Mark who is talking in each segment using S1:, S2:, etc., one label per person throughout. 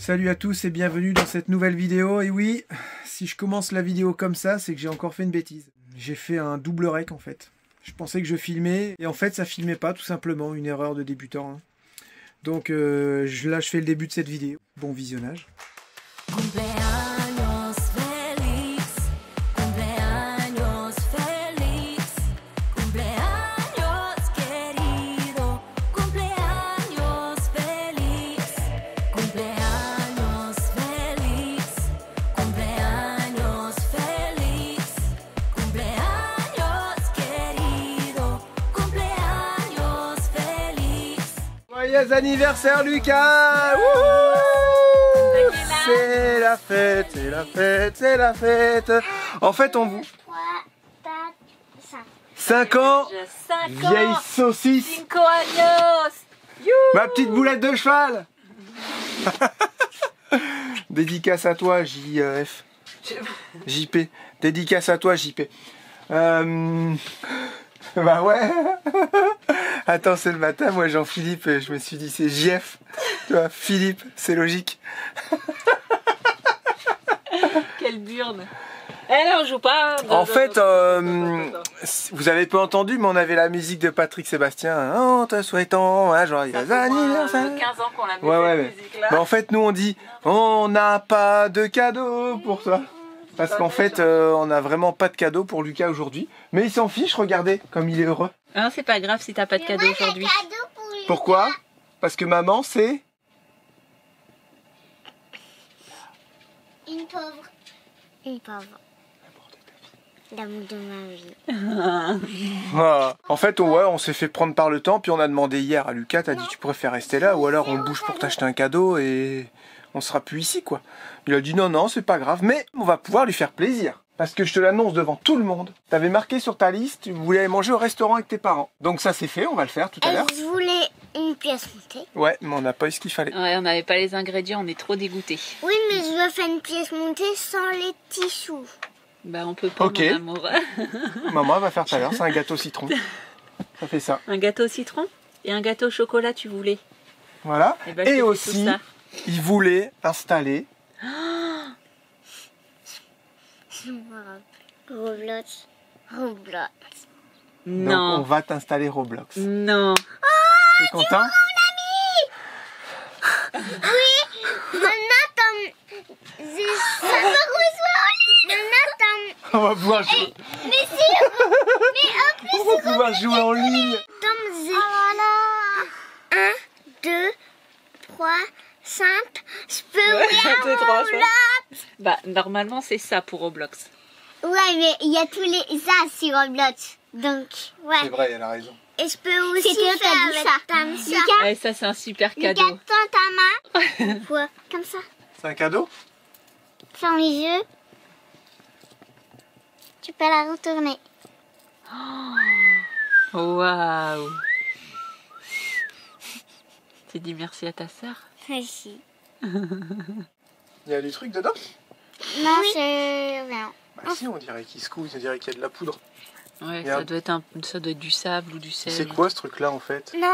S1: Salut à tous et bienvenue dans cette nouvelle vidéo. Et oui, si je commence la vidéo comme ça, c'est que j'ai encore fait une bêtise. J'ai fait un double rec en fait. Je pensais que je filmais et en fait ça filmait pas, tout simplement, une erreur de débutant. Hein. Donc là je fais le début de cette vidéo. Bon visionnage. Joyeux anniversaire Lucas! C'est la fête, c'est la fête, c'est la fête. En fait on vous...
S2: 3, 4,
S1: 5 ans,
S2: 5
S1: vieille saucisse.
S2: 5 años.
S1: Ma petite boulette de cheval. Dédicace à toi JF. JP. Dédicace à toi JP. Bah ouais. Attends, c'est le matin, moi Jean-Philippe, je me suis dit c'est JF. Tu vois, Philippe, c'est logique.
S2: Quelle burne. Eh là on joue pas.
S1: En fait, vous avez pas entendu, mais on avait la musique de Patrick Sébastien. Hein, en te souhaitant un joyeux anniversaire.
S2: 15 ans qu'on l'a mis
S1: Ouais.
S2: musique là.
S1: Mais en fait, nous on dit on n'a pas de cadeau pour toi. Parce qu'en fait, on n'a vraiment pas de cadeau pour Lucas aujourd'hui. Mais il s'en fiche, regardez, comme il est heureux.
S2: Non, c'est pas grave si t'as pas de cadeau aujourd'hui.
S1: Pourquoi? Parce que maman, c'est...
S3: Une pauvre. Une pauvre. L'amour de ma vie.
S1: Ah. En fait, ouais, on s'est fait prendre par le temps, puis on a demandé hier à Lucas, t'as dit tu préfères rester là, ou alors on bouge pour t'acheter un cadeau et on sera plus ici, quoi. Il a dit non, c'est pas grave, mais on va pouvoir lui faire plaisir. Parce que je te l'annonce devant tout le monde. T'avais marqué sur ta liste, tu voulais aller manger au restaurant avec tes parents. Donc ça c'est fait, on va le faire tout à l'heure.
S3: Je voulais une pièce montée.
S1: Ouais, mais on n'a pas eu ce qu'il fallait.
S2: Ouais, on n'avait pas les ingrédients, on est trop dégoûtés.
S3: Oui, mais je veux faire une pièce montée sans les petits choux.
S2: Bah on peut pas,
S1: Ok.
S2: mon amour.
S1: Maman va faire tout à l'heure, c'est un gâteau citron. Ça fait ça.
S2: Un gâteau au citron et un gâteau au chocolat, tu voulais.
S1: Voilà.
S2: Eh ben, je te
S1: Et
S2: fais
S1: aussi,
S2: tout ça.
S1: il voulait installer...
S3: Roblox. Roblox.
S1: Donc
S2: Non.
S1: on va t'installer Roblox.
S2: Non.
S1: T'es content?
S3: Ça me reçoit en ligne.
S1: On va pouvoir jouer. On va pouvoir jouer en ligne.
S3: Voilà. 1, 2, 3, 5. Je peux ouvrir
S2: Deux, trois,
S3: mon
S2: cinq.
S3: Roblox.
S2: Bah normalement c'est ça pour Roblox.
S3: Ouais, mais il y a tous les as sur Roblox. Donc, ouais.
S1: C'est vrai, elle a raison.
S3: Et je peux aussi faire avec comme ça. Lucas,
S2: Ouais, ça c'est un super cadeau.
S3: Lucas, tends ta main. Quoi? Comme ça.
S1: C'est un cadeau?
S3: Ferme les yeux. Tu peux la retourner.
S2: Waouh. Tu dis merci à ta sœur?
S3: Ici.
S1: Il y a des trucs dedans?
S3: Non, c'est rien.
S1: Bah si, on dirait qu'il secoue, on dirait qu'il y a de la poudre.
S2: Ouais,
S1: Merde.
S2: ça doit être du sable ou du sel.
S1: C'est quoi ce truc-là en fait?
S3: Non,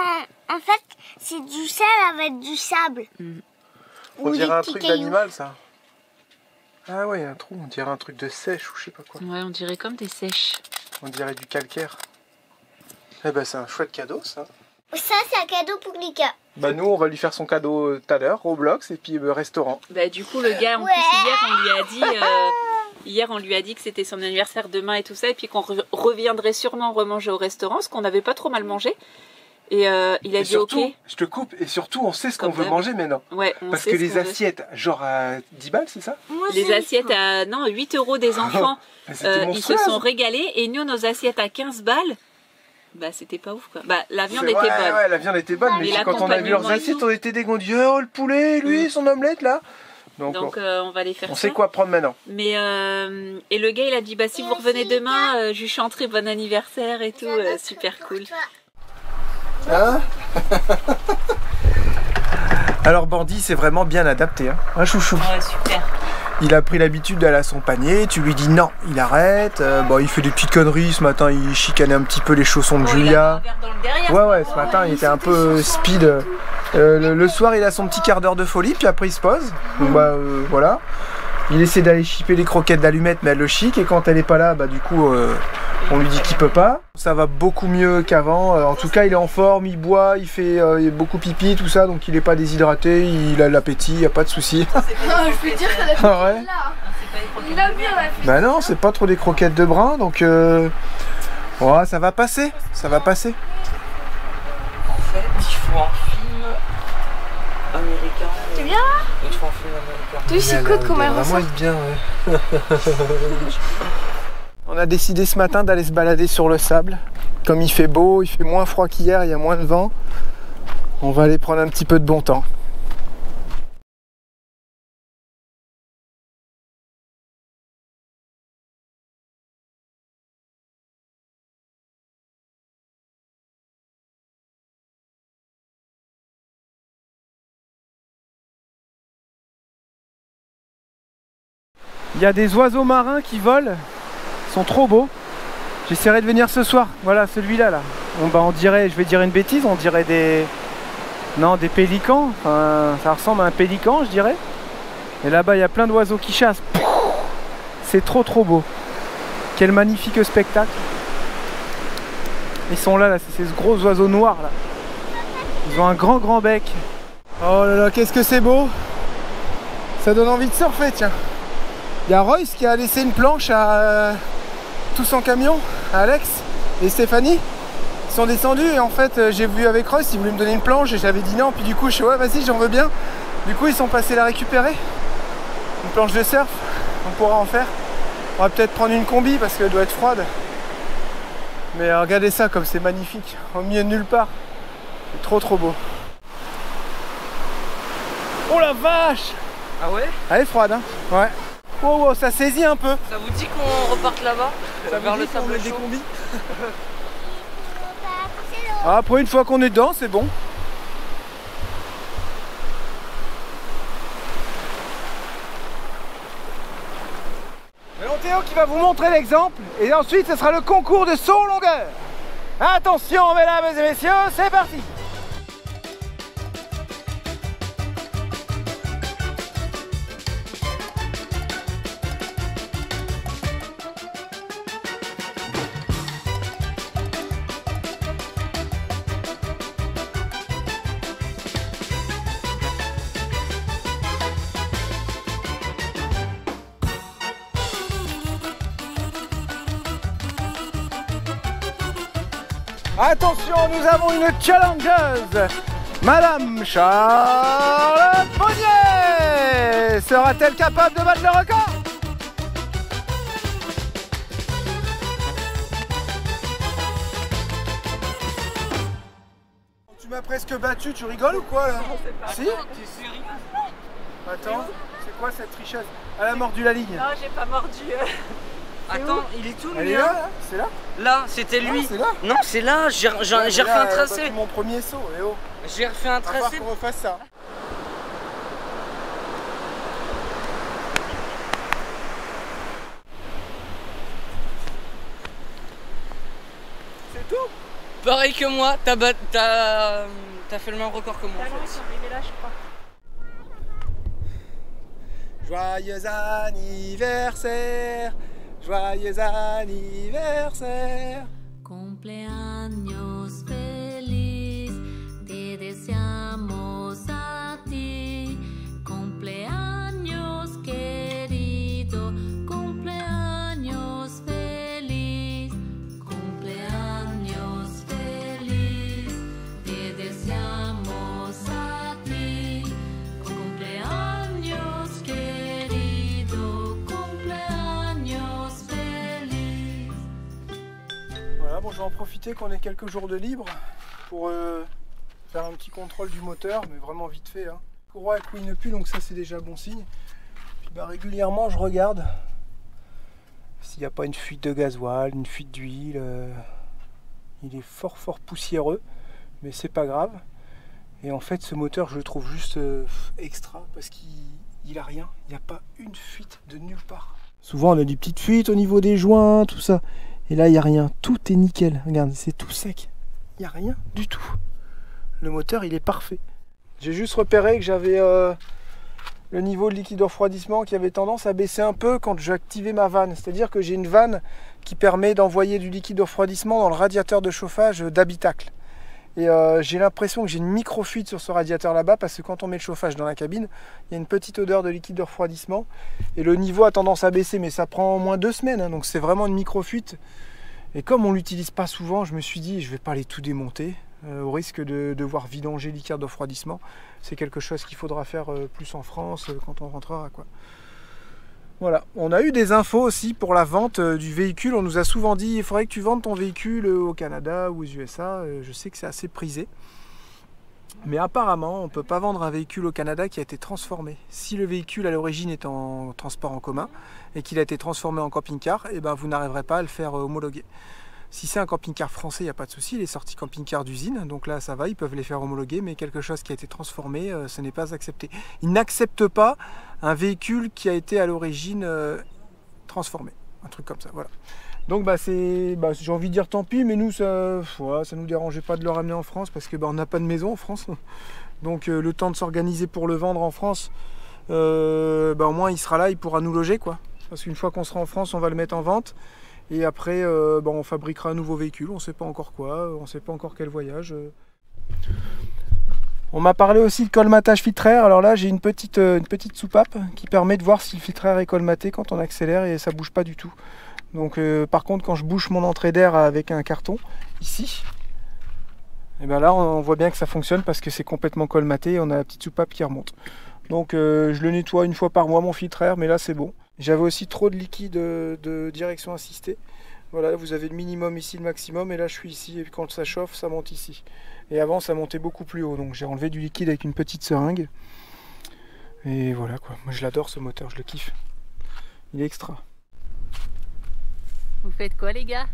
S3: en fait, c'est du sel avec du sable.
S1: On
S3: Ou
S1: dirait
S3: des
S1: un
S3: petits
S1: truc
S3: cailloux.
S1: d'animal ça. Ah ouais, il y a un trou, on dirait un truc de sèche ou je sais pas quoi.
S2: Ouais, on dirait comme des sèches.
S1: On dirait du calcaire. Eh ben c'est un chouette cadeau ça.
S3: Ça, c'est un cadeau pour Lucas.
S1: Bah nous on va lui faire son cadeau tout à l'heure, Roblox et puis restaurant.
S2: Bah du coup le gars en
S3: Ouais.
S2: plus hier on lui a dit que c'était son anniversaire demain et tout ça et puis qu'on reviendrait sûrement remanger au restaurant, ce qu'on n'avait pas trop mal mangé. Et il a
S1: Et
S2: dit
S1: surtout,
S2: ok.
S1: je te coupe, et surtout on sait ce qu'on
S2: Comme
S1: veut
S2: d'hab.
S1: manger maintenant.
S2: Ouais, on
S1: Parce
S2: sait
S1: que
S2: ce
S1: les
S2: qu'on veut.
S1: assiettes, genre à 10 balles c'est ça?
S2: Les assiettes à 8 € des enfants,
S1: C'était
S2: ils se
S1: monstrueux.
S2: sont régalés et nous nos assiettes à 15 balles, bah c'était pas ouf quoi. Bah la viande
S1: C'est-
S2: était
S1: ouais,
S2: bonne.
S1: Ouais, la viande était bonne, mais
S2: Mais
S1: quand on a vu leurs
S2: l'accompagnement et
S1: assiettes,
S2: tout.
S1: on était dégoûtés. Oh le poulet, lui, son omelette là. Donc
S2: Donc on va les faire
S1: on
S2: ça.
S1: sait quoi prendre maintenant.
S2: Mais et le gars il a dit bah si vous revenez demain, je lui chanterai bon anniversaire et tout, super cool.
S1: Hein? Alors Bandit c'est vraiment bien adapté, hein. Un chouchou.
S2: Ouais super.
S1: Il a pris l'habitude d'aller à son panier, tu lui dis non, il arrête. Bon, il fait des petites conneries, ce matin il chicanait un petit peu les chaussons de
S2: Oh, il a mis
S1: Julia.
S2: un verre dans le derrière,
S1: Ouais, ce matin il était un peu speed. Le soir, il a son petit quart d'heure de folie, puis après il se pose. Donc bah voilà. Il essaie d'aller chipper les croquettes d'allumettes, mais elle le chic. Et quand elle est pas là, bah du coup, on lui dit qu'il peut pas. Ça va beaucoup mieux qu'avant. En tout cas, il est en forme, il boit, il fait beaucoup pipi, tout ça. Donc il est pas déshydraté, il a de l'appétit, il n'y a pas de souci.
S4: Je peux dire que la petite
S1: Ah ouais.
S4: là. Il a bien la fiche.
S1: Bah non, c'est pas trop des croquettes de brun, donc ouais, ça va passer, ça va passer.
S5: En fait, il faut un film américain.
S4: C'est bien.
S5: Il faut un film américain.
S4: Tu sais, c'est cool comment elle
S1: Vraiment
S4: ressort.
S1: être bien, ouais. On a décidé ce matin d'aller se balader sur le sable. Comme il fait beau, il fait moins froid qu'hier, il y a moins de vent. On va aller prendre un petit peu de bon temps. Il y a des oiseaux marins qui volent, ils sont trop beaux. J'essaierai de venir ce soir. Voilà, celui-là là. On dirait, je vais dire une bêtise, on dirait des pélicans. Enfin, ça ressemble à un pélican, je dirais. Et là-bas, il y a plein d'oiseaux qui chassent. C'est trop beau. Quel magnifique spectacle. Ils sont là, c'est ces gros oiseaux noirs là. Ils ont un grand bec. Oh là là, qu'est-ce que c'est beau. Ça donne envie de surfer, tiens. Il y a Royce qui a laissé une planche à tout son camion, à Alex et Stéphanie. Ils sont descendus et en fait j'ai vu avec Royce, il voulait me donner une planche et j'avais dit non, puis du coup je suis ouais vas-y j'en veux bien. Du coup ils sont passés la récupérer. Une planche de surf, on pourra en faire. On va peut-être prendre une combi parce qu'elle doit être froide. Mais regardez ça comme c'est magnifique, au milieu de nulle part. C'est trop beau. Oh la vache!
S5: Ah ouais?
S1: Elle est froide hein? Ouais. Wow, ça saisit un peu.
S5: Ça vous dit qu'on reparte là-bas? Vers le sable
S1: des
S5: chaud?
S1: combis. Après une fois qu'on est dedans, c'est bon. Maintenant Théo qui va vous montrer l'exemple et ensuite ce sera le concours de saut en longueur. Attention mesdames et messieurs, c'est parti. Attention, nous avons une challengeuse, Madame Charlotte Bonnier. Sera-t-elle capable de battre le record? Tu m'as presque battu, tu rigoles ou quoi là? Si? Attends, c'est quoi cette tricheuse? Elle a mordu la ligne.
S2: Non, j'ai pas mordu.
S5: Attends, il est tout
S1: Elle
S5: lui
S1: est là, là? C'est là?
S5: Là, c'était lui.
S1: Ah, c'est là?
S5: Non, c'est là, j'ai refait un tracé.
S1: C'est mon premier saut, et oh.
S5: J'ai refait un
S1: Va falloir
S5: tracé.
S1: qu'on refasse ça. C'est tout?
S5: Pareil que moi, t'as fait le même record que moi en fait.
S2: Là, je crois.
S1: Joyeux anniversaire, joyeux anniversaire.
S6: Cumpleaños feliz, te deseamos a ti. Cumpleaños querido, cumpleaños feliz. Cumpleaños feliz, te deseamos a ti. Cumpleaños querido, cumpleaños feliz.
S1: Voilà, bon, je vais en profiter qu'on ait quelques jours de libre pour faire un petit contrôle du moteur, mais vraiment vite fait. Hein. Le courroie elle couine plus, donc ça c'est déjà bon signe. Puis bah, régulièrement je regarde s'il n'y a pas une fuite de gasoil, une fuite d'huile. Il est fort poussiéreux, mais c'est pas grave. Et en fait ce moteur je le trouve juste extra parce qu'il a rien, il n'y a pas une fuite de nulle part. Souvent on a des petites fuites au niveau des joints, tout ça. Et là, il n'y a rien. Tout est nickel. Regarde, c'est tout sec. Il n'y a rien du tout. Le moteur, il est parfait. J'ai juste repéré que j'avais le niveau de liquide de refroidissement qui avait tendance à baisser un peu quand j'activais ma vanne. C'est-à-dire que j'ai une vanne qui permet d'envoyer du liquide de refroidissement dans le radiateur de chauffage d'habitacle. Et j'ai l'impression que j'ai une micro-fuite sur ce radiateur là-bas parce que quand on met le chauffage dans la cabine, il y a une petite odeur de liquide de refroidissement et le niveau a tendance à baisser, mais ça prend au moins 2 semaines, hein, donc c'est vraiment une micro-fuite. Et comme on ne l'utilise pas souvent, je me suis dit je ne vais pas aller tout démonter au risque de devoir vidanger le liquide de refroidissement. C'est quelque chose qu'il faudra faire plus en France quand on rentrera, quoi. Voilà, on a eu des infos aussi pour la vente du véhicule. On nous a souvent dit il faudrait que tu vendes ton véhicule au Canada ou aux USA. Je sais que c'est assez prisé. Mais apparemment, on ne peut pas vendre un véhicule au Canada qui a été transformé. Si le véhicule à l'origine est en transport en commun et qu'il a été transformé en camping-car, eh ben, vous n'arriverez pas à le faire homologuer. Si c'est un camping-car français, il n'y a pas de souci, il est sorti camping-car d'usine, donc là ça va, ils peuvent les faire homologuer, mais quelque chose qui a été transformé, ce n'est pas accepté. Ils n'acceptent pas un véhicule qui a été à l'origine transformé, un truc comme ça, voilà. Donc j'ai envie de dire tant pis, mais nous ça nous dérangeait pas de le ramener en France parce que on n'a pas de maison en France, donc le temps de s'organiser pour le vendre en France, au moins il sera là, il pourra nous loger, quoi. Parce qu'une fois qu'on sera en France, on va le mettre en vente. Et après, on fabriquera un nouveau véhicule, on ne sait pas encore quoi, on ne sait pas encore quel voyage. On m'a parlé aussi de colmatage filtre air. Alors là, j'ai une petite soupape qui permet de voir si le filtre air est colmaté quand on accélère et ça ne bouge pas du tout. Donc par contre, quand je bouche mon entrée d'air avec un carton, ici, et bien là, on voit bien que ça fonctionne parce que c'est complètement colmaté et on a la petite soupape qui remonte. Donc je le nettoie une fois par mois, mon filtre air, mais là c'est bon. J'avais aussi trop de liquide de direction assistée. Voilà, vous avez le minimum ici, le maximum, et là je suis ici, et quand ça chauffe, ça monte ici. Et avant, ça montait beaucoup plus haut, donc j'ai enlevé du liquide avec une petite seringue. Et voilà quoi, moi je l'adore ce moteur, je le kiffe. Il est extra.
S2: Vous faites quoi les gars?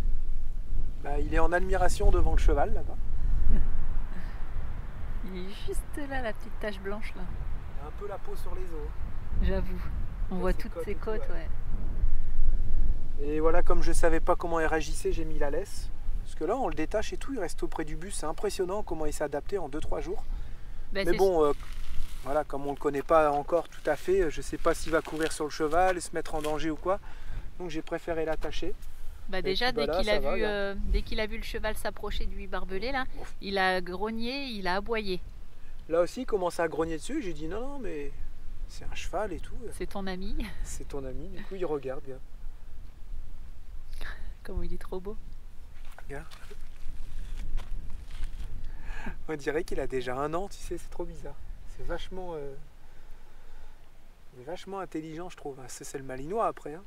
S1: Il est en admiration devant le cheval là-bas.
S2: Il est juste là, la petite tache blanche là.
S1: Il a un peu la peau sur les os.
S2: J'avoue, on voit toutes ses côtes, ouais.
S1: Et voilà, comme je ne savais pas comment il réagissait, j'ai mis la laisse. Parce que là, on le détache et tout, il reste auprès du bus. C'est impressionnant comment il s'est adapté en 2-3 jours. Mais bon, voilà, comme on ne le connaît pas encore tout à fait, je ne sais pas s'il va courir sur le cheval, se mettre en danger ou quoi. Donc j'ai préféré l'attacher.
S2: Déjà, dès qu'il a vu le cheval s'approcher du barbelé, là, il a grogné, il a aboyé.
S1: Là aussi, il commence à grogner dessus. J'ai dit non, mais c'est un cheval et tout.
S2: C'est ton ami.
S1: C'est ton ami. Du coup, il regarde bien.
S2: Comment il est trop beau.
S1: Regarde. On dirait qu'il a déjà 1 an, tu sais, c'est trop bizarre. C'est vachement intelligent, je trouve. C'est le malinois après. Hein.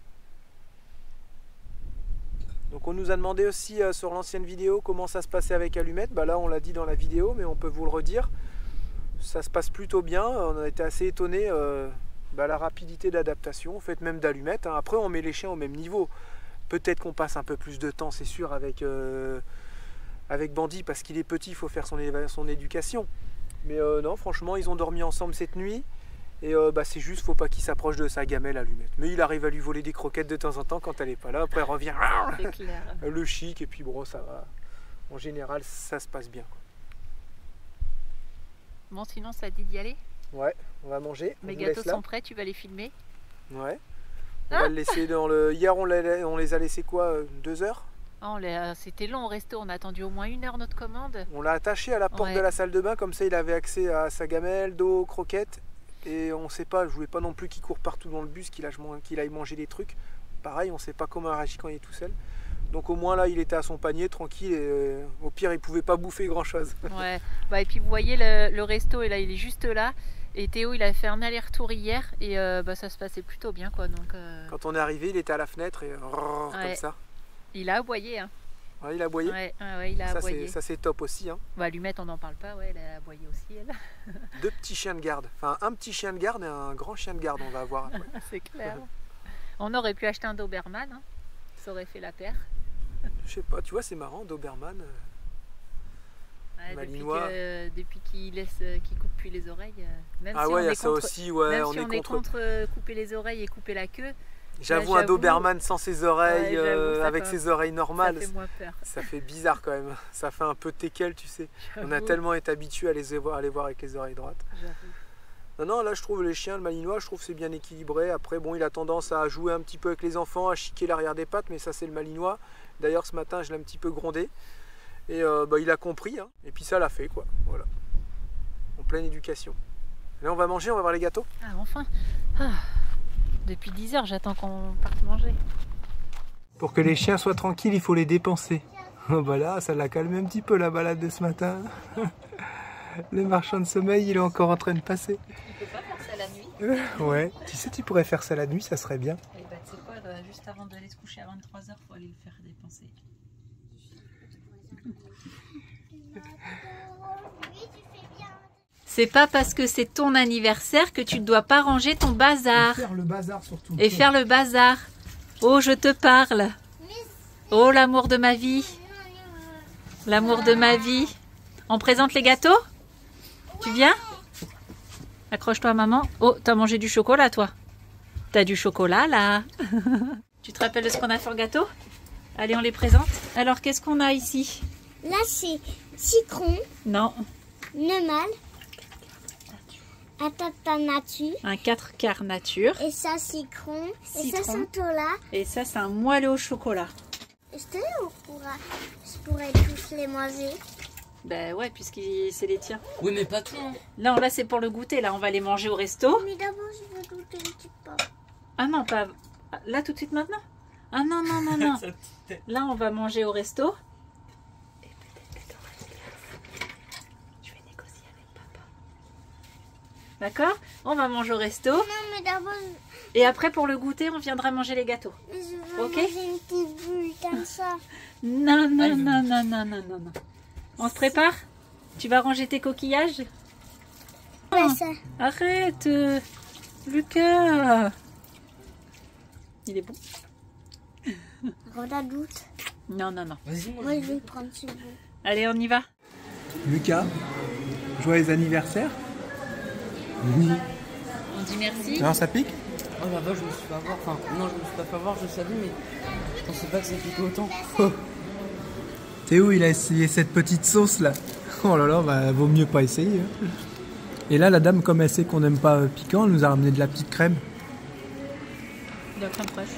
S1: Donc on nous a demandé aussi sur l'ancienne vidéo comment ça se passait avec Allumette. Là, on l'a dit dans la vidéo, mais on peut vous le redire. Ça se passe plutôt bien. On a été assez étonnés la rapidité d'adaptation, en fait, même d'Allumette. Hein. Après, on met les chiens au même niveau. Peut-être qu'on passe un peu plus de temps, c'est sûr, avec Bandit, parce qu'il est petit, il faut faire son éducation. Mais non, franchement, ils ont dormi ensemble cette nuit. Et c'est juste, faut pas qu'il s'approche de sa gamelle Allumette. Mais il arrive à lui voler des croquettes de temps en temps quand elle n'est pas là. Après, elle revient.
S2: C'est clair.
S1: Le chic, et puis bon, ça va. En général, ça se passe bien.
S2: Bon, sinon, ça dit d'y aller?
S1: Ouais, on va manger.
S2: Mes gâteaux sont prêts, tu vas les filmer?
S1: Ouais. On va le laisser dans le... Hier, on les a laissés quoi, 2 heures?
S2: C'était long au resto, on a attendu au moins 1 heure notre commande.
S1: On l'a attaché à la porte de la salle de bain, comme ça il avait accès à sa gamelle, d'eau, croquettes. Et on sait pas, je voulais pas non plus qu'il court partout dans le bus, qu'il aille manger des trucs. Pareil, on sait pas comment il réagit quand il est tout seul. Donc au moins là, il était à son panier, tranquille, et au pire, il pouvait pas bouffer grand chose.
S2: Ouais, et puis vous voyez le resto, et là, il est juste là. Et Théo, il a fait un aller-retour hier et ça se passait plutôt bien, quoi. Donc,
S1: quand on est arrivé, il était à la fenêtre et comme ça.
S2: Il a aboyé, hein.
S1: Ouais, il a aboyé.
S2: Ouais, il a aboyé.
S1: Ça c'est top aussi, hein.
S2: Allumette, on n'en parle pas, ouais, elle a aboyé aussi, elle.
S1: 2 petits chiens de garde. Enfin, un petit chien de garde et un grand chien de garde, on va avoir après.
S2: C'est clair. On aurait pu acheter un Doberman, hein. Ça aurait fait la paire.
S1: Je sais pas, tu vois, c'est marrant, Doberman.
S2: Depuis qu'il coupe plus les oreilles, même si
S1: ça aussi, ouais,
S2: on est contre couper les oreilles et couper la queue,
S1: J'avoue,
S2: Là,
S1: un Doberman sans ses oreilles,
S2: Ouais, j'avoue, ça
S1: avec
S2: fait-
S1: ses oreilles normales,
S2: Ça fait moins peur.
S1: ça fait bizarre quand même. Ça fait un peu teckel, tu sais. On a
S2: J'avoue.
S1: tellement été habitué à les voir avec les oreilles droites.
S2: J'avoue.
S1: Non, là je trouve les chiens, le malinois, je trouve c'est bien équilibré. Après, bon, il a tendance à jouer un petit peu avec les enfants, à chiquer l'arrière des pattes, mais ça c'est le malinois. D'ailleurs, ce matin, je l'ai un petit peu grondé. Et il a compris, hein. Et puis ça l'a fait, quoi. Voilà. En pleine éducation. Là, on va manger, on va voir les gâteaux.
S2: Ah, enfin. Ah. Depuis 10 heures, j'attends qu'on parte manger.
S1: Pour que les chiens soient tranquilles, il faut les dépenser. Voilà, ça l'a calmé un petit peu la balade de ce matin. Le marchand de sommeil, il est encore en train de passer.
S2: Il peut pas faire ça la nuit.
S1: Ouais, tu sais, tu pourrais faire ça la nuit, ça serait bien.
S2: Et bah, tu sais quoi, juste avant d'aller se coucher à 23h, faut aller le faire dépenser. C'est pas parce que c'est ton anniversaire que tu ne dois pas ranger ton bazar.
S1: Faire le bazar surtout.
S2: Et faire le bazar. Oh, je te parle. Oh, l'amour de ma vie. L'amour de ma vie. On présente les gâteaux? Tu viens? Accroche-toi, maman. Oh, t'as mangé du chocolat, toi? T'as du chocolat, là? Tu te rappelles de ce qu'on a fait en gâteau? Allez, on les présente. Alors, qu'est-ce qu'on a ici?
S3: Là, c'est citron,
S2: Non,
S3: normal, atata nature,
S2: un 4 quarts nature.
S3: et ça, citron, et ça,
S2: Citron.
S3: santola.
S2: Et ça, c'est un moelleux au chocolat.
S3: Est-ce que je pourrais tous les manger?
S2: Ben ouais, puisque c'est les tiens.
S5: Oui, mais pas tout. Hein.
S2: Non, là, c'est pour le goûter. Là, on va les manger au resto.
S3: Mais d'abord, je veux goûter un petit peu.
S2: Ah non, pas... Là, tout de suite, maintenant? Ah non, non, non, non. Là, on va manger au resto. Et peut-être que t'auras une glace. Je vais négocier avec papa. D'accord? On va manger au resto.
S3: Non, mais d'abord,
S2: Et après, pour le goûter, on viendra manger les gâteaux.
S3: mais je veux
S2: Ok.
S3: manger une petite bulle comme ça.
S2: Non, non, non, non, non, non, non, non. On se prépare? Tu vas ranger tes coquillages?
S3: Ouais, ça.
S2: Arrête, Lucas. Il est bon?
S3: On a doute.
S2: Non, non, non.
S5: Vas-y, moi.
S3: Moi, je vais prendre ce bout.
S2: Allez, on y va.
S1: Lucas, joyeux anniversaire.
S2: On dit merci.
S1: Non, ça pique?
S5: Oh la vache, je me suis pas voir. Enfin, non, je me suis pas fait voir, je savais, mais je pensais pas que ça piquait autant.
S1: Théo, il a essayé cette petite sauce là. Oh là là, bah, vaut mieux pas essayer. Hein. Et là, la dame, comme elle sait qu'on n'aime pas piquant, elle nous a ramené de la petite crème.
S2: De la crème fraîche.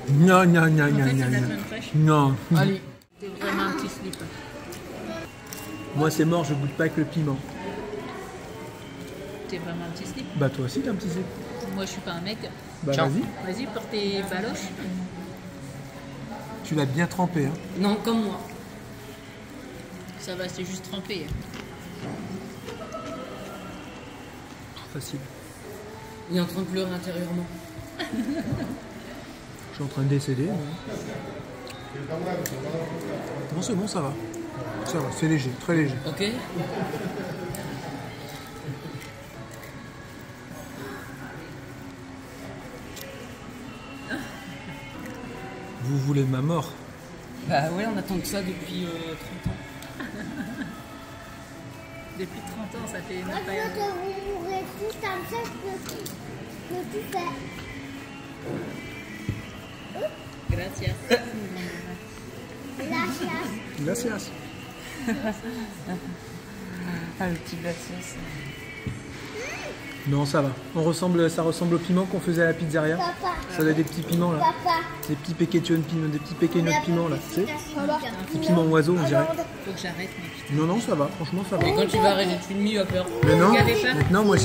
S1: Non, non, non,
S2: En
S1: non,
S2: fait,
S1: non,
S2: c'est de la
S1: non.
S2: crème fraîche.
S1: Non.
S5: Allez.
S2: C'est vraiment un petit slip.
S1: Moi, c'est mort, je goûte pas avec le piment.
S2: T'es vraiment un petit slip.
S1: Bah, toi aussi, t'as un petit slip.
S2: Moi, je suis pas un mec.
S1: Bah,
S5: Tiens.
S1: vas-y.
S2: Vas-y, porte tes baloches.
S1: Tu l'as bien trempé. Hein.
S5: Non, comme moi.
S2: Ça va, c'est juste trempé.
S1: Facile.
S5: Il est en train de pleurer intérieurement.
S1: Je suis en train de décéder. Non, c'est bon, ça va. Ça va, c'est léger, très léger.
S5: Ok.
S1: Vous voulez ma mort?
S5: Bah ouais, on attend que ça depuis 30 ans.
S2: Depuis 30 ans, ça fait
S3: Moi,
S2: même
S3: je
S2: pas...
S3: veux que vous mourrez tous comme ça, que tu fais.
S2: Gracias.
S3: La chasse.
S1: Gracias.
S5: Ah, le petit glacier.
S1: Non, ça va. Ça ressemble au piment qu'on faisait à la pizzeria.
S3: Papa,
S1: Ça a des petits piments là.
S3: papa.
S1: Des petits péquetons de piment, des petits péquenots de piment là. Tu sais? Des piments oiseaux, on dirait.
S2: Faut que j'arrête, mec.
S1: Non, non, ça va. Franchement, ça va.
S5: Et quand tu vas arrêter de filmer, il va peur.
S1: Mais non,
S2: Regardez pas.
S1: maintenant, moi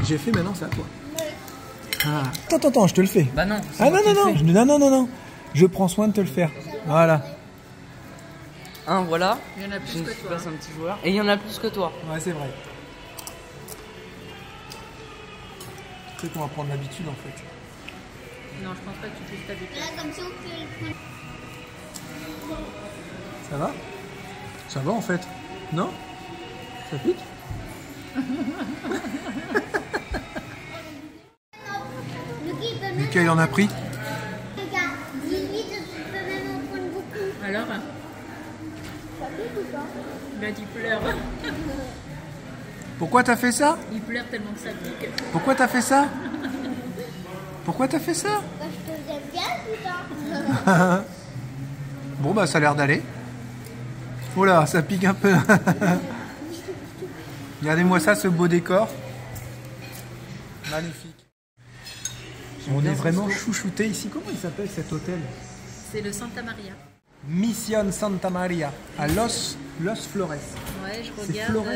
S1: j'ai fait, maintenant c'est à toi. Ah. Attends, je te le fais.
S5: Bah non. c'est
S1: Ah
S5: moi
S1: non,
S5: qui
S1: non,
S5: le
S1: non,
S5: fais.
S1: non. Je prends soin de te le faire. Voilà.
S5: Un, voilà.
S2: Il y en a
S5: Je
S2: plus
S5: me
S2: que
S5: suis
S2: toi.
S5: passé un petit joueur. Et il y en a plus que toi.
S1: Ouais, c'est vrai. Je sais qu'on va prendre l'habitude en fait.
S2: Non, je pense pas que tu puisses t'habituer.
S3: Là, comme ça, on peut le prendre.
S1: Ça va? Ça va en fait. Non? Ça pique? Lucas, il en a pris.
S3: Regarde, dis-lui que tu peux même en prendre beaucoup.
S2: Alors
S3: Ça pique ou pas?
S2: Là, il pleure.
S1: Pourquoi t'as fait ça?
S2: Il pleure tellement que ça pique.
S1: Pourquoi t'as fait ça? Pourquoi t'as fait ça?
S3: Parce que j'aime bien tout ça.
S1: Bon bah ça a l'air d'aller. Oh là, ça pique un peu. Regardez-moi ça, ce beau décor. Magnifique. On est vraiment chouchouté ici. Comment il s'appelle cet hôtel?
S2: C'est le Santa Maria.
S1: Mission Santa Maria, à Los Flores.
S2: Ouais, je
S1: C'est
S2: regarde.
S1: Flores.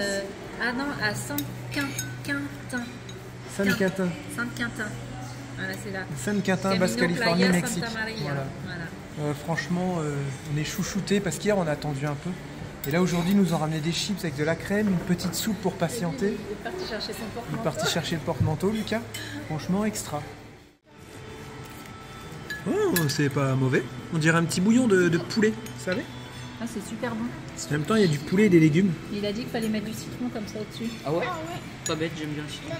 S2: Ah non, à Saint-Quintin.
S1: Saint-Quentin.
S2: Saint-Quintin. Voilà, c'est là.
S1: Saint-Quentin, Basse
S2: Camino
S1: Californie,
S2: Playa,
S1: Mexique.
S2: Santa Maria.
S1: Voilà.
S2: Voilà.
S1: Franchement, on est chouchouté parce qu'hier on a attendu un peu. Et là aujourd'hui, ils nous ont ramené des chips avec de la crème, une petite soupe pour patienter.
S2: Il est parti chercher son
S1: Il est
S2: porte-manteau.
S1: parti chercher le porte-manteau, Lucas. Franchement, extra. Oh, c'est pas mauvais. On dirait un petit bouillon de poulet, vous savez.
S2: Ah, c'est super bon.
S1: En même temps, il y a du poulet et des légumes.
S2: Il a dit qu'il fallait mettre du citron comme ça au-dessus.
S5: Ah ouais? Pas bête, j'aime bien le chien.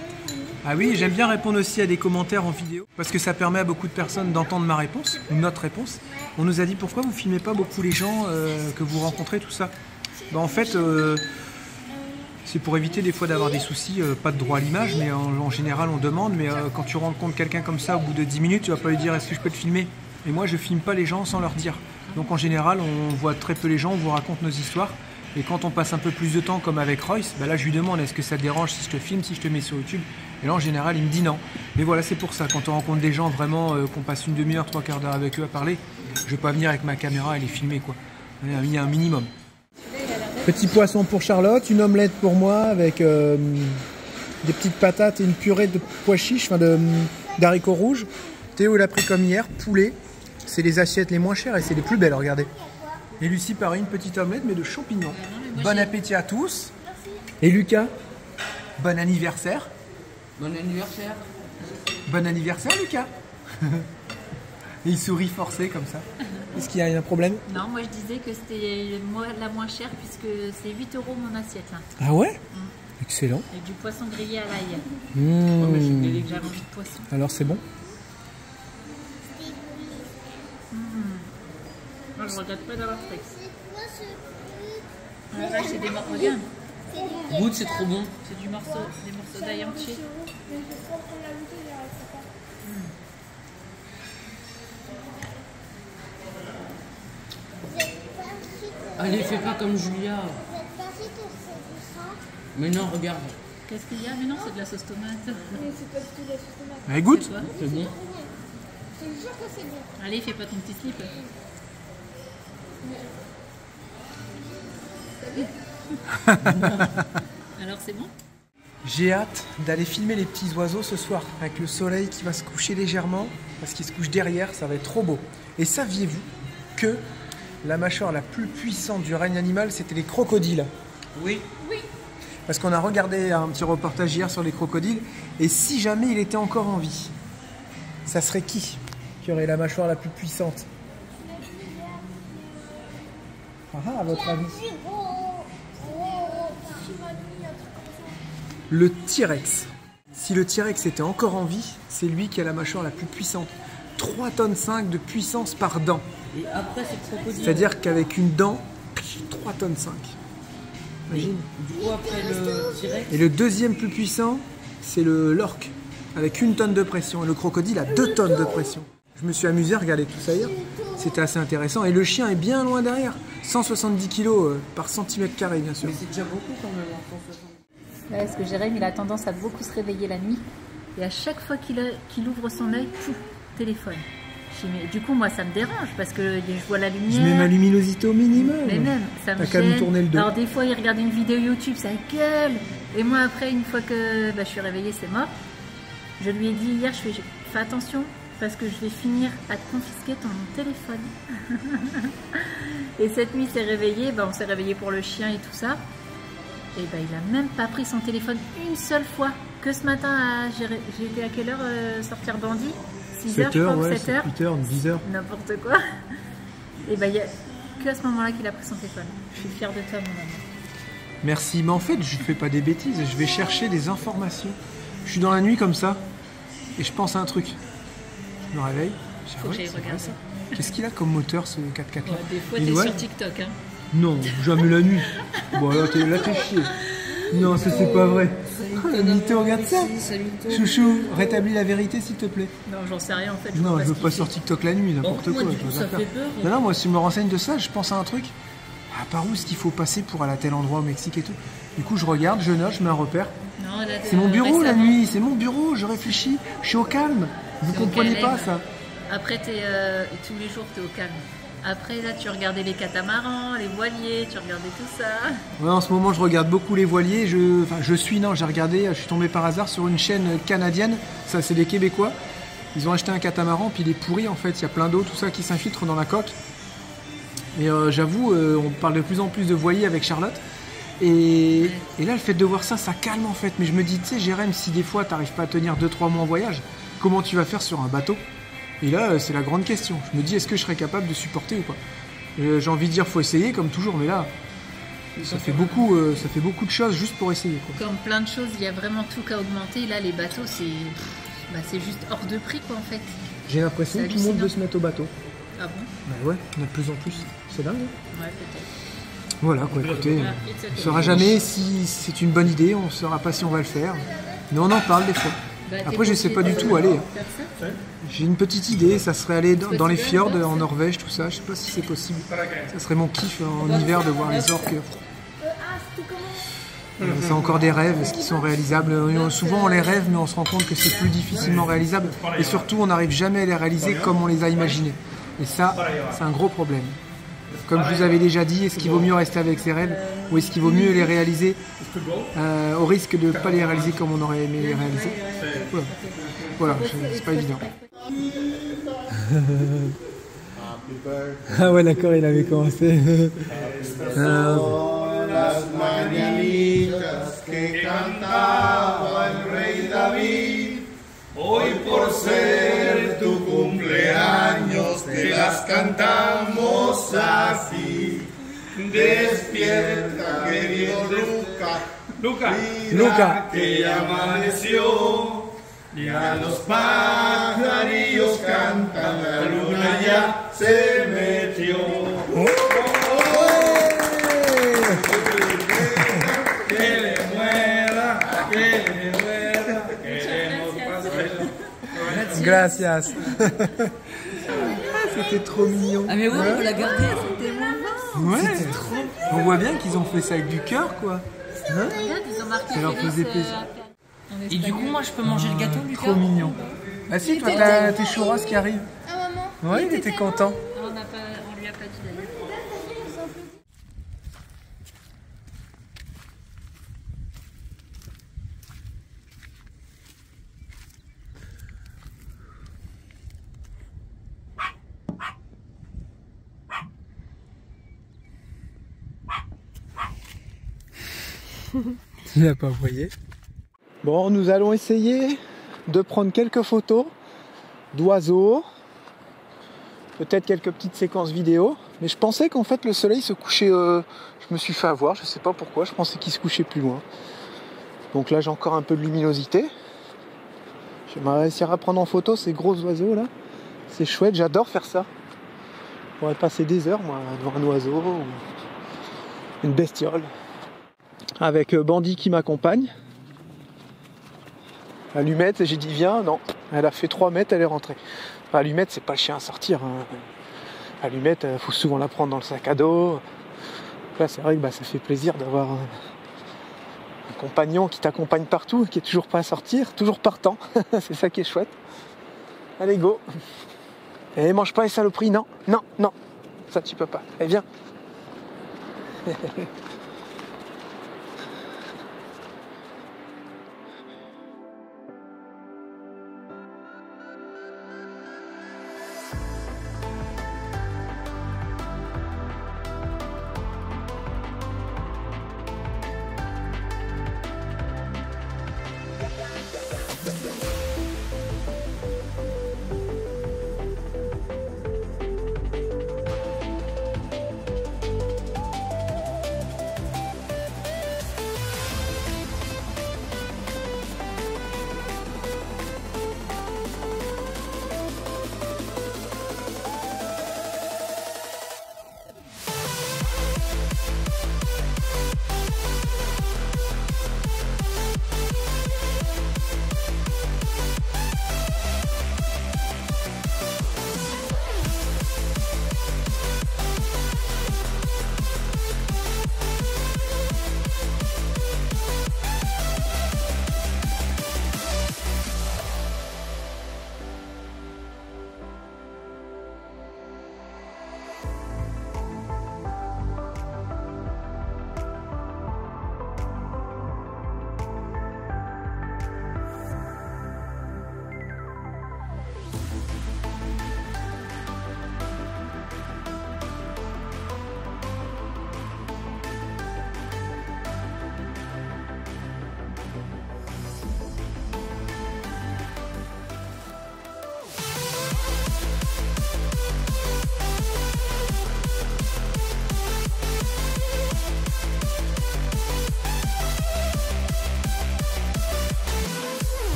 S1: Ah oui, j'aime bien répondre aussi à des commentaires en vidéo parce que ça permet à beaucoup de personnes d'entendre ma réponse ou notre réponse. On nous a dit pourquoi vous filmez pas beaucoup les gens que vous rencontrez, tout ça. Bah, en fait, c'est pour éviter des fois d'avoir des soucis, pas de droit à l'image, mais en général on demande. Mais quand tu rencontres quelqu'un comme ça, au bout de 10 minutes, tu vas pas lui dire est-ce que je peux te filmer? Et moi, je filme pas les gens sans leur dire. Donc en général, on voit très peu les gens, on vous raconte nos histoires. Et quand on passe un peu plus de temps, comme avec Royce, bah là je lui demande est-ce que ça te dérange si je te filme, si je te mets sur YouTube? Et là en général il me dit non. Mais voilà, c'est pour ça, quand on rencontre des gens vraiment, qu'on passe une demi-heure, 3/4 d'heure avec eux à parler, je vais pas venir avec ma caméra et les filmer quoi. Il y a un minimum. Petit poisson pour Charlotte, une omelette pour moi avec des petites patates et une purée de pois chiches, enfin d'haricots rouges. Théo l'a pris comme hier, poulet. C'est les assiettes les moins chères et c'est les plus belles, regardez. Et Lucie, pareil, une petite omelette, mais de champignons. Bon appétit à tous. Et Lucas, bon anniversaire.
S5: Bon anniversaire.
S1: Bon anniversaire, Lucas. Et il sourit forcé comme ça. Est-ce qu'il y a un problème?
S2: Non, moi je disais que c'était la moins chère puisque c'est 8 € mon assiette. Là.
S1: Ah ouais? Excellent.
S2: Avec du poisson grillé à l'ail.
S1: Mmh.
S2: J'ai envie de poisson.
S1: Alors c'est bon?
S2: Moi je regrette pas d'avoir fait. Là c'est des morceaux. Regarde,
S5: Goûte, c'est trop bon.
S2: c'est des morceaux d'ail entier.
S5: Allez, fais pas comme Julia. Mais non, regarde.
S2: Qu'est-ce qu'il y a? Mais non, c'est de la sauce tomate.
S1: Allez, goûte.
S2: Toi
S5: C'est bon.
S2: Allez, fais pas ton petit slip. Alors c'est bon?
S1: J'ai hâte d'aller filmer les petits oiseaux ce soir avec le soleil qui va se coucher légèrement parce qu'il se couche derrière, ça va être trop beau. Et saviez-vous que la mâchoire la plus puissante du règne animal, c'était les crocodiles?
S5: Oui.
S1: Parce qu'on a regardé un petit reportage hier sur les crocodiles et si jamais il était encore en vie, ça serait qui aurait la mâchoire la plus puissante? À votre avis? Le T-Rex. Si le T-Rex était encore en vie, c'est lui qui a la mâchoire la plus puissante. 3,5 tonnes de puissance par dent.
S5: Et après, c'est le crocodile.
S1: C'est-à-dire qu'avavec une dent, 3,5 tonnes. Imagine.
S5: Du coup, après le T-Rex.
S1: Et le deuxième plus puissant, c'est l'orque, avec 1 tonne de pression. Et le crocodile a 2 tonnes de pression. Je me suis amusé à regarder tout ça hier. C'était assez intéressant. Et le chien est bien loin derrière. 170 kg par centimètre carré, bien sûr.
S5: Mais c'est déjà beaucoup quand même, 160.
S2: Là, parce que Jérémy, il a tendance à beaucoup se réveiller la nuit. Et à chaque fois qu'il ouvre son œil, pouf, téléphone. Je dis, mais du coup, moi, ça me dérange parce que je vois la lumière.
S1: Je mets ma luminosité au minimum.
S2: Mais même, ça me
S1: T'as qu'à me
S2: gêne.
S1: tourner le dos.
S2: Alors des fois, il regarde une vidéo YouTube, ça gueule. Et moi, après, une fois que je suis réveillée, c'est mort. Je lui ai dit hier, fais attention parce que je vais finir à te confisquer ton téléphone. Et cette nuit, il s'est réveillé. On s'est réveillé pour le chien et tout ça. Et il a même pas pris son téléphone une seule fois. Que ce matin, j'ai été à quelle heure sortir Bandit? 6h, je crois, ou 7h.
S1: 8h, 10h.
S2: N'importe quoi. Et il n'y a que à ce moment-là qu'il a pris son téléphone. Je suis fière de toi, mon ami.
S1: Merci, mais en fait, je fais pas des bêtises, je vais chercher des informations. Je suis dans la nuit comme ça, et je pense à un truc. Je me réveille, je dis,
S2: Faut que j'aille
S1: c'est vrai,
S2: regarder.
S1: ça. Qu'est-ce qu'il a comme moteur, ce 4x4 là?
S2: Des fois,
S1: Il
S2: t'es
S1: doit-
S2: sur TikTok. Hein.
S1: Non, jamais la nuit. Bon, là, t'es chier. Non, ça, c'est pas vrai. le mytho, regarde ça.
S5: C'est mytho.
S1: Chouchou, rétablis la vérité s'il te plaît.
S2: Non, j'en sais rien en fait.
S1: Non, je veux pas sur TikTok la nuit, n'importe
S5: Moi,
S1: quoi.
S5: du coup,
S1: je veux
S5: ça
S1: pas
S5: fait
S1: faire.
S5: peur.
S1: Non, moi, si je me renseigne de ça, je pense à un truc. Ah, par où est-ce qu'il faut passer pour aller à tel endroit au Mexique et tout. Du coup, je regarde, je note, je mets un repère.
S2: Non, là,
S1: C'est mon bureau la
S2: récemment.
S1: nuit, c'est mon bureau, je réfléchis, je suis au calme. Vous
S2: C'est au
S1: comprenez
S2: calme.
S1: pas ça.
S2: Après, tous les jours, t'es au calme. Après, là, tu regardais les catamarans, les voiliers, tu regardais tout ça.
S1: Ouais, en ce moment, je regarde beaucoup les voiliers. J'ai regardé, je suis tombé par hasard sur une chaîne canadienne. Ça, c'est des Québécois. Ils ont acheté un catamaran, puis il est pourri en fait. Il y a plein d'eau, tout ça qui s'infiltre dans la coque. Et j'avoue, on parle de plus en plus de voiliers avec Charlotte. Et là, le fait de voir ça, ça calme en fait. Mais je me dis, tu sais, Jérém, si des fois, t'arrives pas à tenir 2-3 mois en voyage, comment tu vas faire sur un bateau? Et là, c'est la grande question. Je me dis, est-ce que je serais capable de supporter ou pas? J'ai envie de dire, faut essayer comme toujours, mais là, ça fait beaucoup de choses juste pour essayer, quoi.
S2: Comme plein de choses, il y a vraiment tout qu'à augmenter. Là, les bateaux, c'est juste hors de prix, quoi, en fait.
S1: J'ai l'impression
S2: C'est
S1: que tout le monde
S2: hallucinant.
S1: veut se mettre au bateau.
S2: Ah bon?
S1: Bah ouais, il y en a de plus en plus. C'est dingue. Hein.
S2: Ouais, peut-être.
S1: Voilà, quoi, écoutez,
S2: Voilà,
S1: on
S2: it's
S1: ne
S2: okay.
S1: saura jamais si c'est une bonne idée, on ne saura pas si on va le faire. Mais on en parle des fois.
S2: Bah, t'es
S1: Après, je sais pas du
S2: obligé
S1: tout
S2: de
S1: aller.
S2: faire ça.
S1: J'ai une petite idée, ça serait aller dans les
S2: tu veux,
S1: fjords
S2: là,
S1: en Norvège, tout ça. Je sais pas si c'est possible. Ça serait mon kiff en hiver de voir les orques. C'est encore des rêves, est-ce qu'ils sont réalisables? Souvent on les rêve, mais on se rend compte que c'est plus difficilement réalisable. Et surtout, on n'arrive jamais à les réaliser comme on les a imaginés. Et ça, c'est un gros problème. Comme je vous avais déjà dit, est-ce qu'il vaut mieux rester avec ses rêves ou est-ce qu'il vaut mieux les réaliser au risque de ne pas les réaliser comme on aurait aimé les réaliser? Voilà, c'est pas évident. Ah ouais, d'accord, il avait commencé.
S7: Las mañanitas que cantaba el rey David, hoy por ser tu cumpleaños te las cantamos así. Despierta, querido Luca,
S1: Luca.
S7: que ya amaneció. Ya los pajarillos cantan, la luna ya se metió.
S1: Gracias. C'était trop mignon.
S5: Ah mais ouais, on peut la garder, c'était moi.
S1: Ouais. On voit bien qu'ils ont fait ça avec du cœur, quoi. Hein?
S2: Regarde, ils ont marqué
S1: Ça leur
S2: Félix,
S1: faisait plaisir.
S2: en
S5: Et du
S2: espagnol.
S5: coup, moi, je peux manger le gâteau, Lucas?
S1: Trop mignon. Ah si, toi t'as tes churros qui arrivent.
S4: Ah, maman.
S1: Ouais, il était content.
S2: On lui a pas dit d'ailleurs.
S1: Tu l'as pas envoyé. Bon, nous allons essayer de prendre quelques photos d'oiseaux, peut-être quelques petites séquences vidéo. Mais je pensais qu'en fait le soleil se couchait. Je me suis fait avoir, je sais pas pourquoi. Je pensais qu'il se couchait plus loin. Donc là, j'ai encore un peu de luminosité. J'aimerais réussir à prendre en photo ces gros oiseaux là. C'est chouette, j'adore faire ça. Je pourrais passer des heures moi devant un oiseau ou une bestiole. Avec Bandit qui m'accompagne. Allumette, j'ai dit viens, non. Elle a fait 3 mètres, elle est rentrée. Enfin, Allumette, c'est pas le chien à sortir. Hein. Allumette, faut souvent la prendre dans le sac à dos. Là, c'est vrai que ça fait plaisir d'avoir un compagnon qui t'accompagne partout, qui est toujours pas à sortir, toujours partant. C'est ça qui est chouette. Allez, go. Et mange pas les saloperies, non, non, non. Ça, tu peux pas. Allez, viens.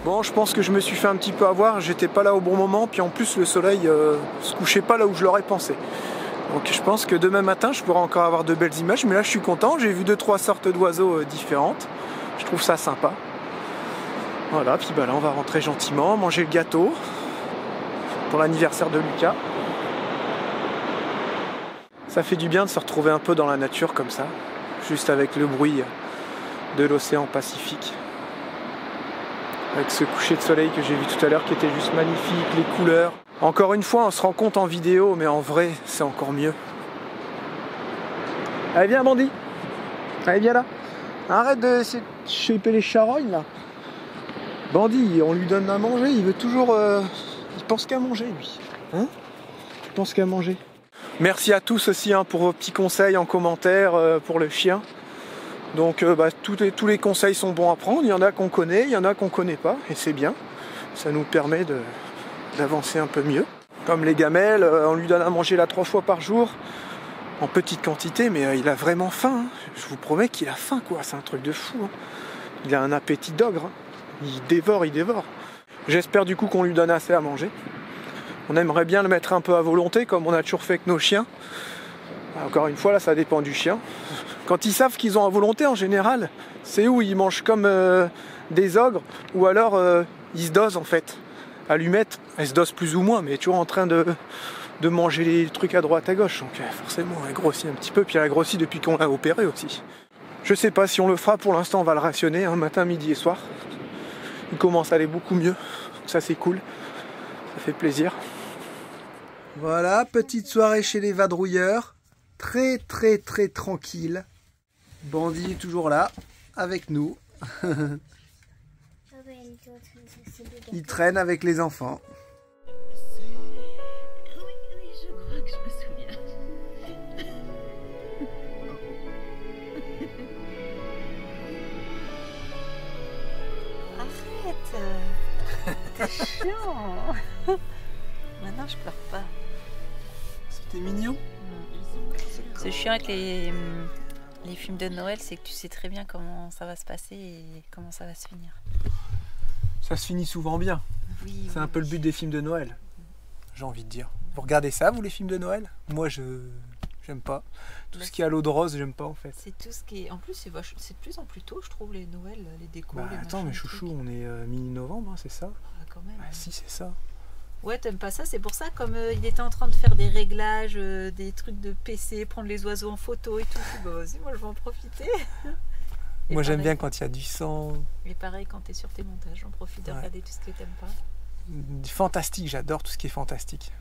S1: Bon, je pense que je me suis fait un petit peu avoir, j'étais pas là au bon moment, puis en plus le soleil se couchait pas là où je l'aurais pensé. Donc je pense que demain matin je pourrai encore avoir de belles images, mais là je suis content, j'ai vu 2-3 sortes d'oiseaux différentes, je trouve ça sympa. Voilà, puis bah là on va rentrer gentiment, manger le gâteau pour l'anniversaire de Lucas. Ça fait du bien de se retrouver un peu dans la nature comme ça, juste avec le bruit de l'océan Pacifique. Avec ce coucher de soleil que j'ai vu tout à l'heure qui était juste magnifique, les couleurs. Encore une fois, on se rend compte en vidéo, mais en vrai, c'est encore mieux. Allez, viens, Bandit. Allez, viens là. Arrête de choper les charognes, là. Bandit, on lui donne à manger, il veut toujours... Il pense qu'à manger, lui. Hein? Il pense qu'à manger. Merci à tous aussi hein, pour vos petits conseils en commentaire pour le chien. Donc tous les conseils sont bons à prendre, il y en a qu'on connaît, il y en a qu'on connaît pas, et c'est bien. Ça nous permet d'avancer un peu mieux. Comme les gamelles, on lui donne à manger là 3 fois par jour, en petite quantité, mais il a vraiment faim. Hein. Je vous promets qu'il a faim, quoi. C'est un truc de fou. Hein. Il a un appétit d'ogre. Hein. Il dévore, il dévore. J'espère du coup qu'on lui donne assez à manger. On aimerait bien le mettre un peu à volonté, comme on a toujours fait avec nos chiens. Encore une fois, là, ça dépend du chien. Quand ils savent qu'ils ont à volonté, en général, c'est où ils mangent comme des ogres, ou alors ils se dosent en fait. Allumette, elle se dose plus ou moins, mais elle est toujours en train de manger les trucs à droite à gauche. Donc forcément, elle grossit un petit peu, puis elle a grossi depuis qu'on l'a opéré aussi. Je sais pas si on le fera, pour l'instant on va le rationner, hein, matin, midi et soir. Il commence à aller beaucoup mieux, ça c'est cool, ça fait plaisir. Voilà, petite soirée chez les vadrouilleurs. Très tranquille. Bandit est toujours là, avec nous. Il traîne avec les enfants.
S2: Oui, je crois que je me souviens. Arrête. T'es chiant. Maintenant, je pleure pas.
S1: C'était mignon.
S2: Ce chiant avec les films de Noël, c'est que tu sais très bien comment ça va se passer et comment ça va se finir.
S1: Ça se finit souvent bien.
S2: Oui,
S1: C'est un peu le but des films de Noël, j'ai envie de dire. Vous regardez ça, vous, les films de Noël? Moi, j'aime pas. Tout ce qui est à l'eau de rose, j'aime pas en fait.
S2: C'est tout ce qui est... En plus, c'est de plus en plus tôt, je trouve, les Noël, les décos,
S1: Bah,
S2: les
S1: attends, mais chouchou, on est mi-novembre, hein, c'est ça?
S2: Ah, quand même.
S1: Bah si, c'est ça.
S2: Ouais, t'aimes pas ça, c'est pour ça, comme il était en train de faire des réglages, des trucs de PC, prendre les oiseaux en photo et tout, bah vas-y, moi je vais en profiter. Et
S1: Moi, j'aime
S2: pareil,
S1: bien quand il y a du sang.
S2: Et pareil, quand t'es sur tes montages, j'en profite de regarder tout ce que t'aimes pas.
S1: Fantastique, j'adore tout ce qui est fantastique.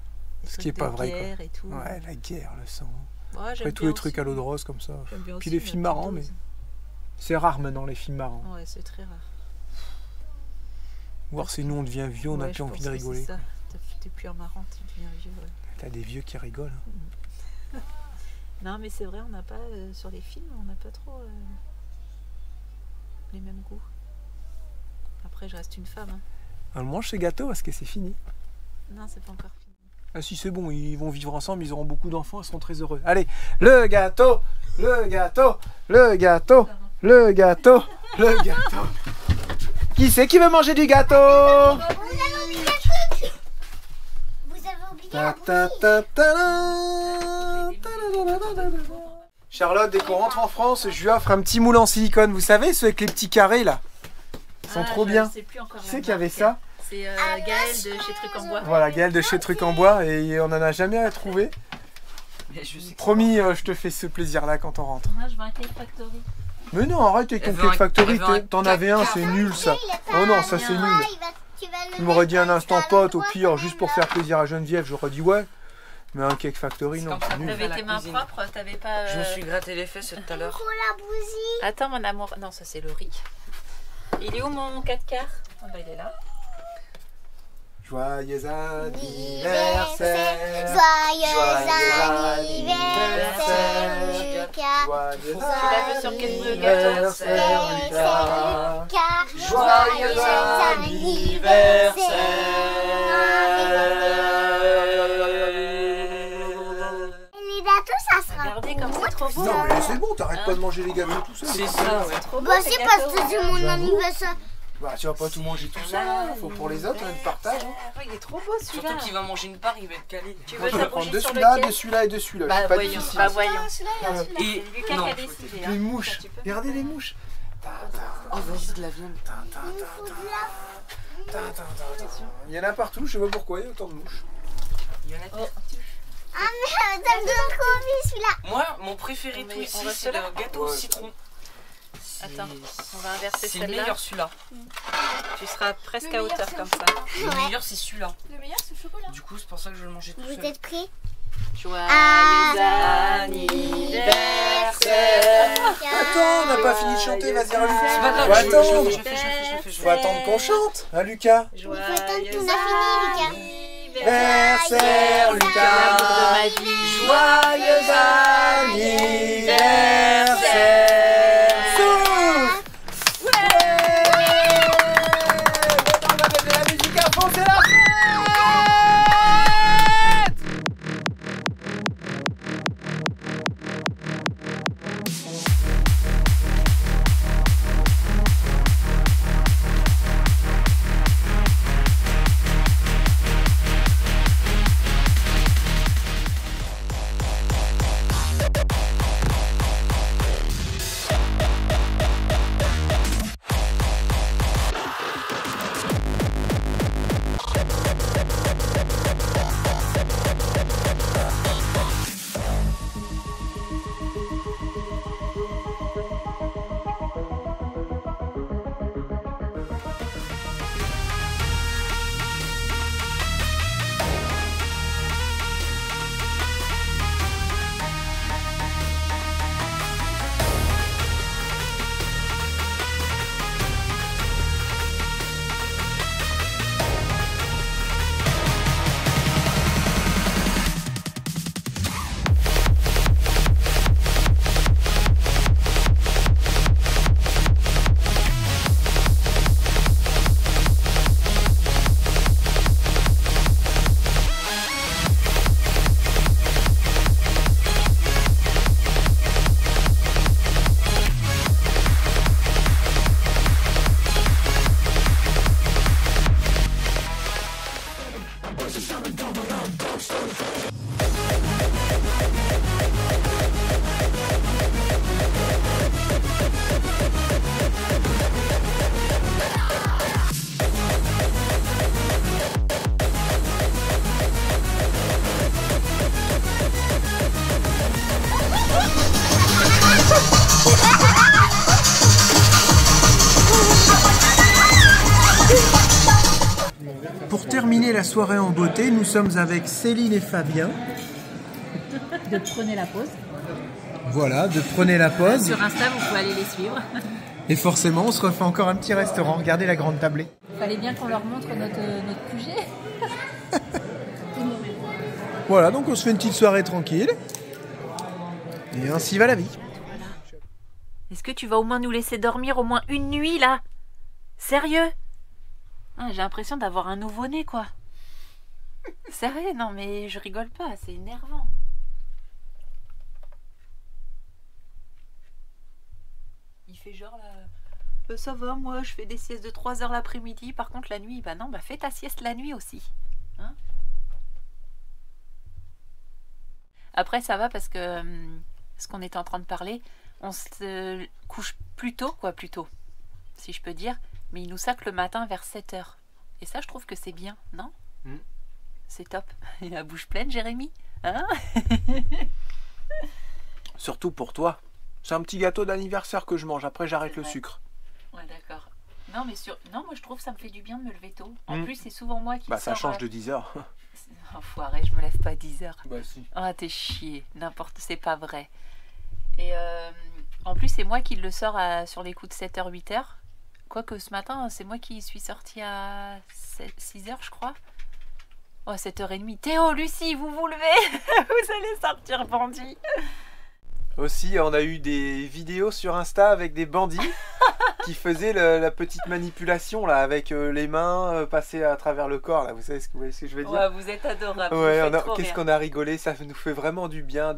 S2: Les
S1: Ce qui est
S2: trucs
S1: pas
S2: de
S1: vrai,
S2: guerre
S1: quoi.
S2: et tout.
S1: Ouais, la guerre, le sang.
S2: Ouais,
S1: Après, tous les trucs à l'eau de rose comme ça. Puis les films marrants, mais c'est rare maintenant, les films marrants.
S2: Ouais, c'est très rare.
S1: Voir si nous, on devient vieux, on n'a
S2: Ouais,
S1: plus
S2: je
S1: envie
S2: pense
S1: de
S2: que
S1: rigoler.
S2: c'est ça. T'es plus marrant, tu deviens vieux. Ouais.
S1: T'as des vieux qui rigolent. Hein.
S2: Non, mais c'est vrai, on n'a pas, sur les films, on n'a pas trop les mêmes goûts. Après, je reste une femme. Hein.
S1: On mange ces gâteaux parce que c'est fini.
S2: Non, c'est pas encore fini.
S1: Ah si, c'est bon, ils vont vivre ensemble, ils auront beaucoup d'enfants, ils seront très heureux. Allez, le gâteau, le gâteau, le gâteau, le gâteau, le gâteau. Qui c'est qui veut manger du gâteau?
S3: Vous avez oublié un truc. Vous avez oublié
S1: Ta,
S3: un
S1: ta,
S3: bruit.
S1: ta, ta, la, ta, la, la, la, la, la. Charlotte, dès qu'on rentre en France, je lui offre un petit moule en silicone. Vous savez, ceux avec les petits carrés là. Ils sont trop bien.
S2: Sais plus encore
S1: Qui
S2: la
S1: c'est qui avait
S2: marque.
S1: ça?
S2: C'est Gaël de chez Truc en Bois.
S1: Voilà, Gaël de chez Truc en Bois, et on en a jamais à trouver.
S5: Mais je sais que
S1: Promis, je te fais ce plaisir là quand on rentre.
S2: Moi, je veux un Cake Factory.
S1: Mais non, arrête avec ton
S5: Elle veut
S1: Cake Factory,
S5: un
S1: t'en avais un, c'est nul ça. Oh non, ça c'est nul. Tu m'aurais dit un instant pote, au pire, juste pour faire plaisir à Geneviève, j'aurais dit ouais. Mais un Cake Factory, non, c'est nul.
S2: T'avais
S5: la
S2: tes mains
S5: cuisine.
S2: propres, t'avais pas.
S5: je me suis gratté les fesses tout à l'heure.
S3: Pour la bousille.
S2: Attends, mon amour. Non, ça c'est le riz. Il est où mon 4 quarts? Ah bah, il est là.
S1: Joyeux
S3: Anniversaire.
S1: anniversaire.
S3: Joyeux anniversaire, Lucas.
S1: Joyeux
S2: Tu l'as vu sur quel gâteau?
S1: anniversaire, Lucas.
S3: Joyeux Les gâteaux, ça sera
S2: Regardez comme c'est trop beau.
S1: Non mais c'est bon, t'arrêtes pas de manger les gâteaux tout seul.
S5: C'est ça, ouais.
S2: Trop beau,
S3: Bah
S2: ces
S3: c'est
S2: gâteaux.
S3: parce que c'est mon anniversaire.
S1: Bah tu vas pas tout manger tout seul, hein. Faut pour les autres, on partage. Hein.
S2: Il est trop beau celui-là.
S5: Surtout qu'il va manger une part, il va être calé.
S2: Tu
S1: Moi
S2: veux
S1: je vais prendre
S2: t'approcher
S1: de
S2: sur
S1: celui-là,
S2: lequel?
S1: de celui-là et de celui-là.
S2: Bah
S1: Je suis pas
S2: voyons,
S1: difficile.
S2: bah voyons.
S5: Et
S2: C'est Lucas
S5: non,
S2: qui a décidé. hein.
S1: Les mouches.
S2: Ça, tu peux.
S1: Regardez les mouches.
S5: oh vas-y de la viande.
S1: Il y en a partout, je sais pas pourquoi il y a autant de mouches.
S5: Il y en a
S2: Oh.
S3: Ah mais ça me donne trop envie celui-là.
S5: Moi, mon préféré
S2: Mais
S5: tout ici,
S2: on va
S5: c'est le
S2: cela
S5: gâteau au
S1: Ouais.
S5: citron.
S2: Attends, on va inverser
S5: C'est le
S2: celle-là.
S5: meilleur celui-là.
S2: Tu seras presque
S4: Le
S2: à
S4: meilleur,
S2: hauteur
S4: c'est
S2: comme
S4: au
S2: ça.
S5: Le
S3: Ouais.
S5: meilleur c'est celui-là.
S4: Le meilleur, c'est le chocolat.
S5: Du coup, c'est pour ça que je vais le manger tout
S3: Vous
S5: seul.
S3: êtes prêts?
S2: Joyeux
S3: Ah.
S2: anniversaire.
S1: Attends, on n'a pas fini de chanter, vas-y
S5: C'est pas
S1: Lucas.
S5: grave,
S1: Faut attendre.
S5: je fais.
S1: Faut attendre qu'on chante, hein Lucas.
S3: Il faut attendre qu'on a fini, Lucas.
S1: Anniversaire, Lucas.
S2: L'amour de ma vie.
S1: Joyeux anniversaire. Souffle. Ouais. Maintenant, on va mettre de la musique à fond, c'est la fête. Pour terminer la soirée en beauté, nous sommes avec Céline et Fabien.
S2: De Prenez la pause.
S1: Voilà, de Prenez la pause.
S2: Sur Insta, vous pouvez aller les suivre.
S1: Et forcément, on se refait encore un petit restaurant. Regardez la grande tablée.
S2: Fallait bien qu'on leur montre notre QG.
S1: Voilà, donc on se fait une petite soirée tranquille. Et ainsi va la vie.
S2: Est-ce que tu vas au moins nous laisser dormir au moins une nuit là? Sérieux? Ah, j'ai l'impression d'avoir un nouveau-né quoi. Sérieux? Non mais je rigole pas, c'est énervant. Il fait genre là... ça va, moi je fais des siestes de 3 heures l'après-midi, par contre la nuit, bah non, bah fais ta sieste la nuit aussi. Hein? Après ça va parce que ce qu'on était en train de parler, on se couche plus tôt, quoi, plus tôt, si je peux dire, mais il nous sac le matin vers 7h. Et ça, je trouve que c'est bien, non? C'est top. Il a la bouche pleine, Jérémy, hein?
S1: Surtout pour toi. C'est un petit gâteau d'anniversaire que je mange. Après, j'arrête le
S2: vrai.
S1: sucre.
S2: Ouais, d'accord. Non, mais non, moi je trouve que ça me fait du bien de me lever tôt. En plus, c'est souvent moi qui
S1: Bah, ça
S2: sors,
S1: change de 10 heures.
S2: Enfoiré, je me lève pas à 10h.
S1: Bah, si.
S2: Ah, t'es chier, n'importe, c'est pas vrai. Et en plus, c'est moi qui le sors sur les coups de 7h, 8h. Quoique ce matin, c'est moi qui suis sortie à 6h, je crois. Oh, 7h30. Théo, Lucie, vous vous levez. Vous allez sortir bandit.
S1: Aussi, on a eu des vidéos sur Insta avec des bandits qui faisaient la petite manipulation là, avec les mains passées à travers le corps. Là. Vous savez ce que je veux dire?
S2: Ouais, vous êtes adorable.
S1: Ouais, qu'est-ce qu'on a rigolé. Ça nous fait vraiment du bien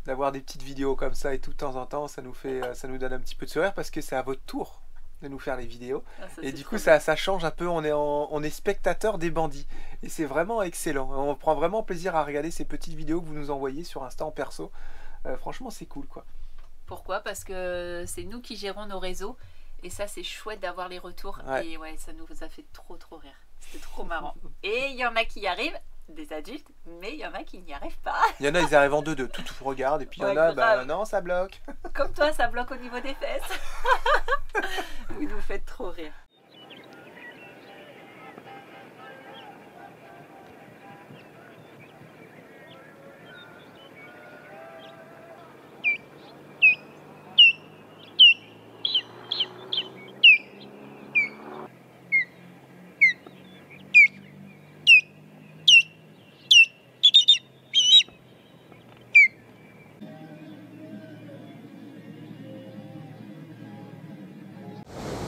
S1: d'avoir des petites vidéos comme ça et tout de temps en temps. Ça nous donne un petit peu de sourire parce que c'est à votre tour de nous faire les vidéos.
S2: Ah, ça,
S1: Et
S2: c'est
S1: du
S2: trop
S1: coup,
S2: bien.
S1: ça change un peu. On est spectateur des bandits. Et c'est vraiment excellent. On prend vraiment plaisir à regarder ces petites vidéos que vous nous envoyez sur Insta en perso. Franchement, c'est cool, quoi.
S2: Pourquoi? Parce que c'est nous qui gérons nos réseaux. Et ça, c'est chouette d'avoir les retours.
S1: Ouais.
S2: Et ouais, ça nous a fait trop rire. C'était trop marrant. Et il y en a qui y arrivent, des adultes, mais il y en a qui n'y arrivent pas.
S1: Il y en a, ils arrivent en deux, tout regarde. Et puis il y en
S2: Ouais,
S1: a,
S2: grave.
S1: non, ça bloque.
S2: Comme toi, ça bloque au niveau des fesses. Vous nous faites trop rire.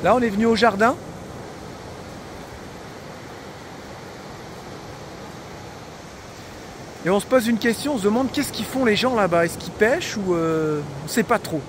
S1: Là, on est venu au jardin. Et on se pose une question, on se demande qu'est-ce qu'ils font les gens là-bas. Est-ce qu'ils pêchent ou on sait pas trop.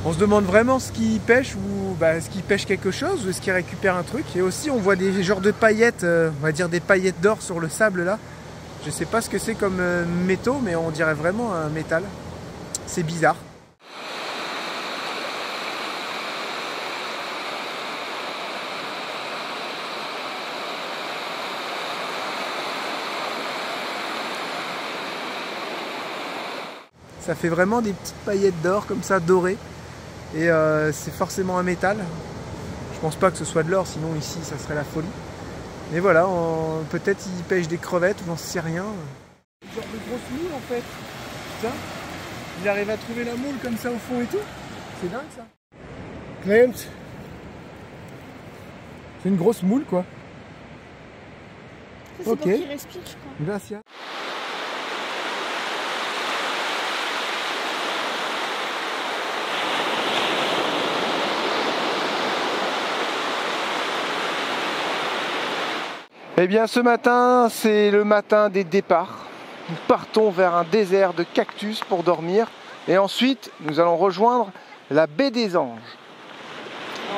S1: On se demande vraiment ce qu'ils pêchent ou est-ce qu'ils pêchent quelque chose ou est-ce qu'ils récupèrent un truc. Et aussi on voit des genres de paillettes, on va dire des paillettes d'or sur le sable là. Je sais pas ce que c'est comme métaux mais on dirait vraiment un métal. C'est bizarre. Ça fait vraiment des petites paillettes d'or comme ça dorées. Et c'est forcément un métal. Je pense pas que ce soit de l'or, sinon ici ça serait la folie. Mais voilà, peut-être ils pêchent des crevettes, j'en sais rien. Genre de grosse moule en fait. Ça, il arrive à trouver la moule comme ça au fond et tout. C'est dingue ça. Clint. C'est une grosse moule quoi.
S4: C'est
S1: Ok.
S4: pour qu'il respire, je crois.
S1: Gracias. Eh bien ce matin, c'est le matin des départs. Nous partons vers un désert de cactus pour dormir. Et ensuite, nous allons rejoindre la baie des Anges.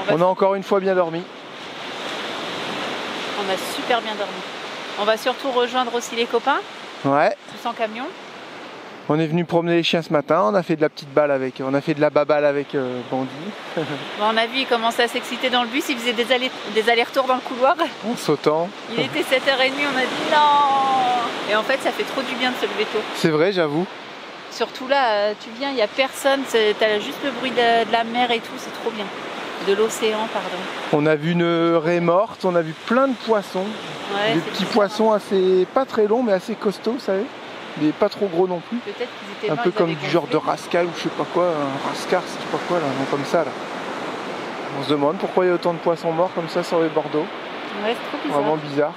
S1: On a encore une fois bien dormi.
S2: On a super bien dormi. On va surtout rejoindre aussi les copains,
S1: Ouais.
S2: tous en camion.
S1: On est venu promener les chiens ce matin. On a fait de la petite balle avec... On a fait de la baballe avec Bandit.
S2: Bon, on a vu, il commençait à s'exciter dans le bus, il faisait des allers-retours dans le couloir.
S1: En sautant.
S2: Il était 7h30, on a dit non. Et en fait, ça fait trop du bien de se lever tôt.
S1: C'est vrai, j'avoue.
S2: Surtout là, tu viens, il n'y a personne, t'as juste le bruit de la mer et tout, c'est trop bien. De l'océan, pardon.
S1: On a vu une raie morte. On a vu plein de poissons.
S2: Ouais,
S1: Des
S2: c'est
S1: petits
S2: bizarre.
S1: poissons assez... pas très longs, mais assez costauds, vous savez. Mais pas trop gros non plus.
S2: Peut-être qu'ils étaient
S1: Un
S2: morts,
S1: peu
S2: ils
S1: comme
S2: avaient
S1: du genre de
S2: gonflé.
S1: rascal ou je sais pas quoi, un rascar, je sais pas quoi là, un nom comme ça là. On se demande pourquoi il y a autant de poissons morts comme ça sur les bords d'eau.
S2: Ouais, c'est trop bizarre.
S1: Vraiment bizarre.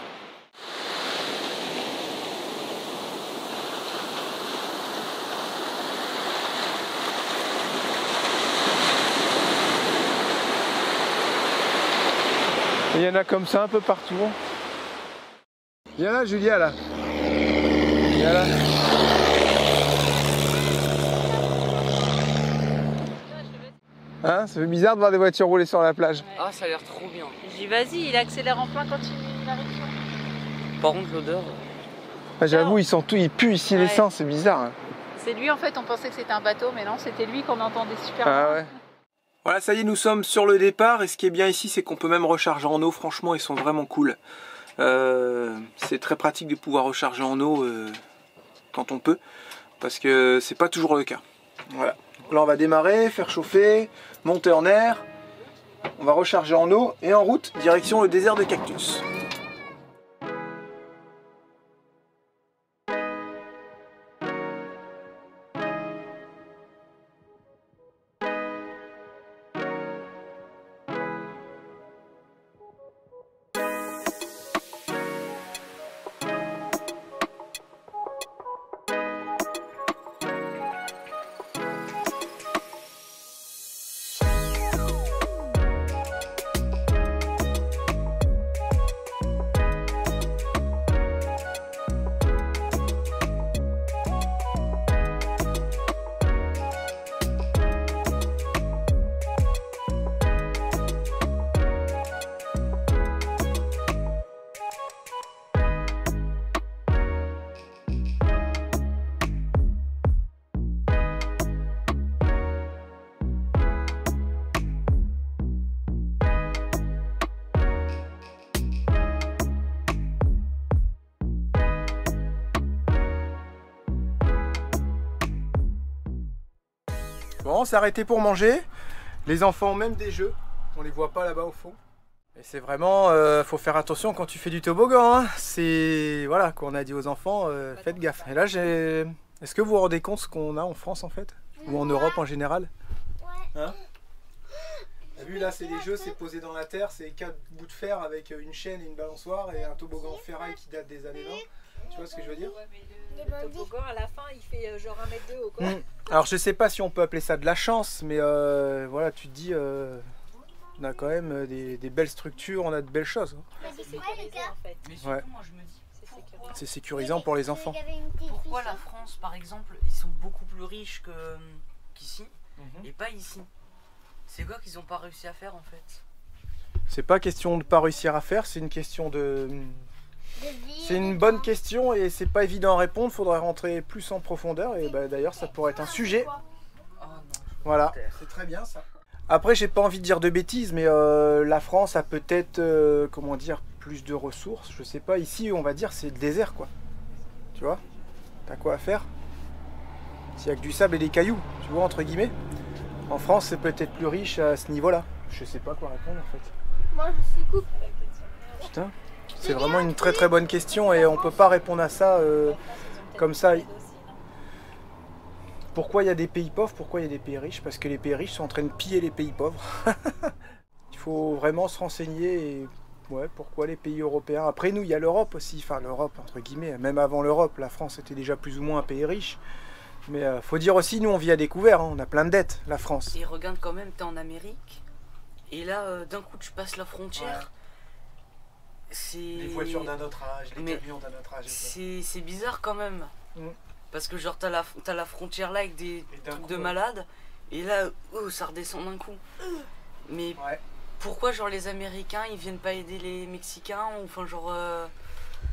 S1: Et il y en a comme ça un peu partout. Viens là Julia là. Viens là. Hein, ça fait bizarre de voir des voitures rouler sur la plage.
S5: Ah, ça a l'air trop bien.
S2: J'ai dit vas-y, il accélère en plein quand il arrive.
S5: Par contre, l'odeur.
S1: Ah, j'avoue, ils sont tout, ils puent ici
S2: Ouais.
S1: l'essence, c'est bizarre. Hein.
S2: C'est lui en fait, on pensait que c'était un bateau, mais non, c'était lui qu'on entendait super
S1: Ah
S2: bien.
S1: ouais. Voilà, ça y est, nous sommes sur le départ et ce qui est bien ici, c'est qu'on peut même recharger en eau. Franchement, ils sont vraiment cool. C'est très pratique de pouvoir recharger en eau quand on peut, parce que c'est pas toujours le cas. Voilà. Là, on va démarrer, faire chauffer, monter en air. On va recharger en eau et en route, direction le désert de cactus. Bon, on s'est arrêté pour manger. Les enfants ont même des jeux. On les voit pas là-bas au fond. Et c'est vraiment, faut faire attention quand tu fais du toboggan. Hein. C'est, voilà, qu'on a dit aux enfants, faites gaffe. Et là, est-ce que vous vous rendez compte ce qu'on a en France en fait? Ou en Europe en général? Hein? T'as vu là, c'est les jeux, c'est posé dans la terre, c'est 4 bouts de fer avec une chaîne et une balançoire et un toboggan ferraille qui date des années 20. Tu vois ce que je veux dire?
S2: Ouais, mais le toboggan à la fin il fait genre 1 mètre de haut quoi.
S1: Alors je sais pas si on peut appeler ça de la chance, mais voilà, tu te dis, on a quand même des belles structures, on a de belles choses. Hein.
S2: C'est sécurisé en fait.
S5: Mais surtout,
S1: Ouais.
S5: moi je me dis,
S1: C'est sécurisant pour les enfants.
S5: pourquoi la France, par exemple, ils sont beaucoup plus riches qu'ici et pas ici? C'est quoi qu'ils n'ont pas réussi à faire en fait?
S1: C'est pas question de pas réussir à faire, c'est une question de... C'est une bonne question et c'est pas évident à répondre, faudrait rentrer plus en profondeur et bah, d'ailleurs ça pourrait être un sujet.
S5: Oh non.
S1: Voilà, c'est très bien ça. Après j'ai pas envie de dire de bêtises mais la France a peut-être, comment dire, plus de ressources, je sais pas, ici on va dire c'est le désert quoi. Tu vois? T'as quoi à faire? S'il y a que du sable et des cailloux, tu vois, entre guillemets. En France c'est peut-être plus riche à ce niveau-là. Je sais pas quoi répondre en fait.
S4: Moi je suis coupe.
S1: Putain. C'est vraiment une très très bonne question et on peut pas répondre à ça comme ça. Pourquoi il y a des pays pauvres? Pourquoi il y a des pays riches? Parce que les pays riches sont en train de piller les pays pauvres. Il faut vraiment se renseigner et ouais, pourquoi les pays européens? Après nous, il y a l'Europe aussi, enfin l'Europe entre guillemets, même avant l'Europe, la France était déjà plus ou moins un pays riche. Mais faut dire aussi, nous on vit à découvert, hein, on a plein de dettes, la France.
S5: Et regarde quand même, t'es en Amérique et là d'un coup tu passes la frontière.
S1: Ouais.
S5: C'est...
S1: Les voitures d'un autre âge, les
S5: Mais
S1: camions d'un autre âge.
S5: C'est bizarre quand même. Parce que genre t'as la frontière là avec des trucs de malades et là oh, ça redescend d'un coup. Mais
S1: Ouais.
S5: pourquoi genre les Américains ils viennent pas aider les Mexicains ou enfin genre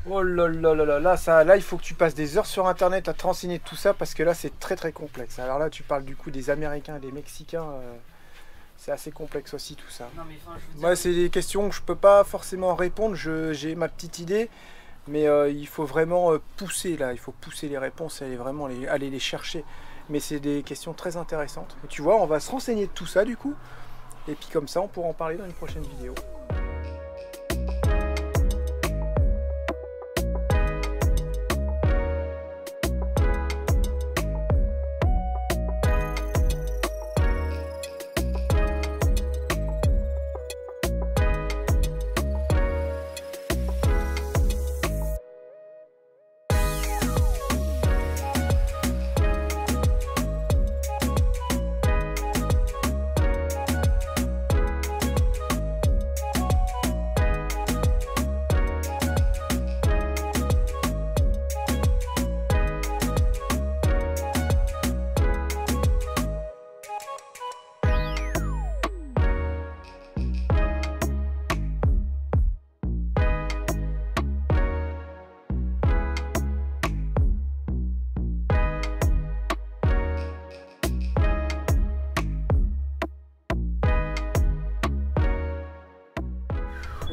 S1: Oh là là là là, là il faut que tu passes des heures sur internet à te renseigner de tout ça parce que là c'est très très complexe. Alors là tu parles du coup des Américains et des Mexicains, c'est assez complexe aussi tout ça.
S5: Non mais enfin je veux dire...
S1: Moi c'est des questions que je peux pas forcément répondre, j'ai ma petite idée, mais il faut vraiment pousser là, il faut pousser les réponses et vraiment aller les chercher. Mais c'est des questions très intéressantes. Et tu vois, on va se renseigner de tout ça du coup, et puis comme ça on pourra en parler dans une prochaine vidéo.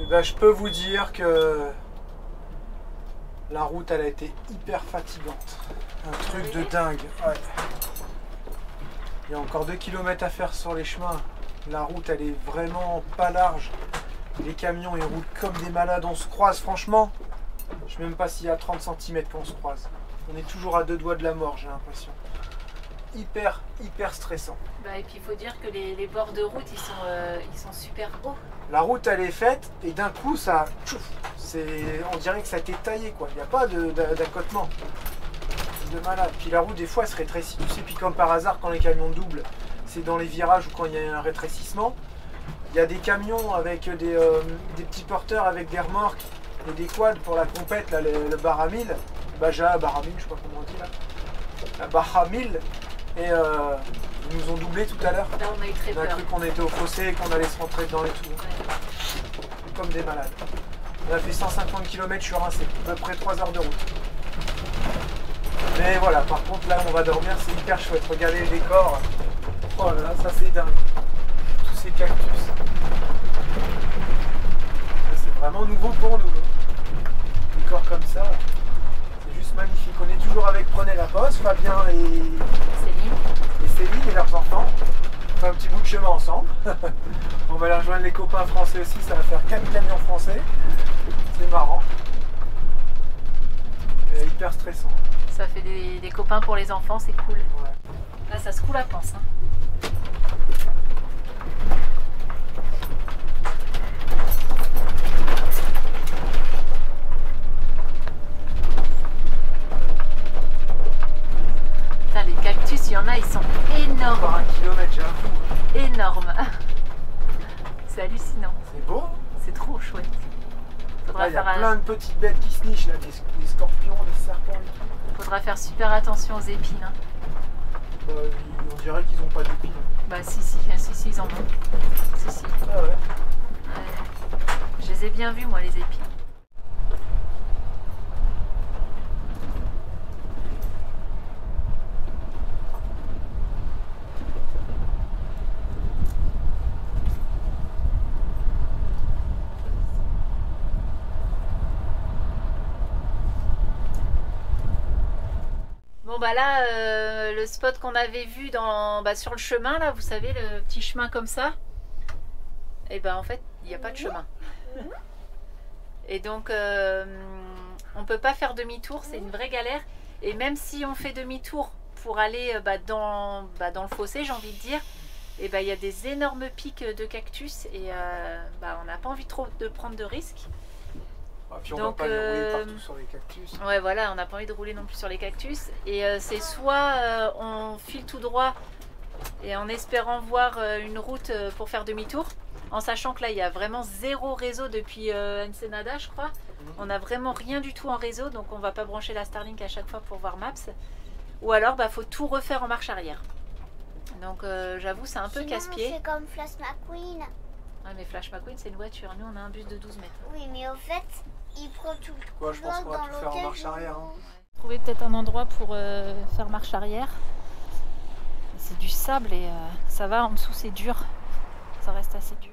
S1: Ben, je peux vous dire que la route elle a été hyper fatigante. Un truc de dingue. Ouais. Il y a encore 2 km à faire sur les chemins. La route elle est vraiment pas large. Les camions ils roulent comme des malades. On se croise franchement. Je sais même pas s'il y a 30 cm qu'on se croise. On est toujours à 2 doigts de la mort, j'ai l'impression. Hyper stressant.
S2: Bah, et puis il faut dire que les bords de route ils sont super hauts.
S1: La route elle est faite et d'un coup ça, on dirait que ça a été taillé quoi. Il n'y a pas d'accotement de malade. Puis la route des fois elle se rétrécit, tu sais. Puis comme par hasard quand les camions doublent, c'est dans les virages ou quand il y a un rétrécissement. Il y a des camions avec des petits porteurs avec des remorques et des quads pour la compète, là, le bar à 1000, Baja, bar à 1000, je sais pas comment on dit là. La bar à 1000 et ils nous ont doublé tout à l'heure.
S2: Là on a eu très
S1: On a
S2: peur.
S1: cru qu'on était au fossé et qu'on allait se rentrer dedans et tout. Comme des malades. On a fait 150 km sur un, c'est à peu près 3 heures de route. Mais voilà, par contre là on va dormir, c'est hyper chouette. Regardez le décor. Oh là là, ça c'est dingue. Tous ces cactus. C'est vraiment nouveau pour nous. Décor comme ça. C'est juste magnifique. On est toujours avec Prenez la Poste, Fabien et
S2: Céline.
S1: Céline et leurs enfants. de chemin ensemble. On va aller rejoindre les copains français aussi, ça va faire 4 camions français. C'est marrant. Et hyper stressant.
S2: Ça fait des copains pour les enfants, c'est cool.
S1: Ouais.
S2: Là, ça secoue la panse. Hein. Putain, les cactus, il y en a, ils sont énormes.
S1: Par 1 kilomètre, j'ai un fou.
S2: Énormes. C'est hallucinant.
S1: C'est beau.
S2: C'est trop chouette.
S1: Là, il y a plein de petites bêtes qui se nichent, là, des scorpions, des serpents et tout.
S2: Faudra faire super attention aux épines. Hein.
S1: Bah, on dirait qu'ils n'ont pas d'épines.
S2: Bah si, ils en ont. Si.
S1: Ah ouais.
S2: Ouais. Je les ai bien vus, moi, les épines. Bon bah là, le spot qu'on avait vu sur le chemin, là, vous savez, le petit chemin comme ça, et ben en fait, il n'y a pas de chemin. Et donc, on peut pas faire demi-tour, c'est une vraie galère. Et même si on fait demi-tour pour aller dans le fossé, j'ai envie de dire, et ben il y a des énormes pics de cactus et on n'a pas envie trop de prendre de risques.
S1: Ah, puis on va pas les rouler partout sur les cactus.
S2: Ouais, voilà, on n'a pas envie de rouler non plus sur les cactus. Et c'est soit on file tout droit et en espérant voir une route pour faire demi-tour, en sachant que là il y a vraiment zéro réseau depuis Ensenada, je crois. On n'a vraiment rien du tout en réseau, donc on va pas brancher la Starlink à chaque fois pour voir Maps. Ou alors faut tout refaire en marche arrière. Donc j'avoue, c'est un peu casse-pied.
S3: C'est comme Flash McQueen.
S2: Ah, mais Flash McQueen, c'est une voiture. Nous, on a un bus de 12 mètres.
S3: Oui, mais au fait, il prend tout.
S1: Ouais, je pense qu'on va tout faire en marche arrière. Hein.
S2: Trouver peut-être un endroit pour faire marche arrière. C'est du sable et ça va, en dessous c'est dur. Ça reste assez dur.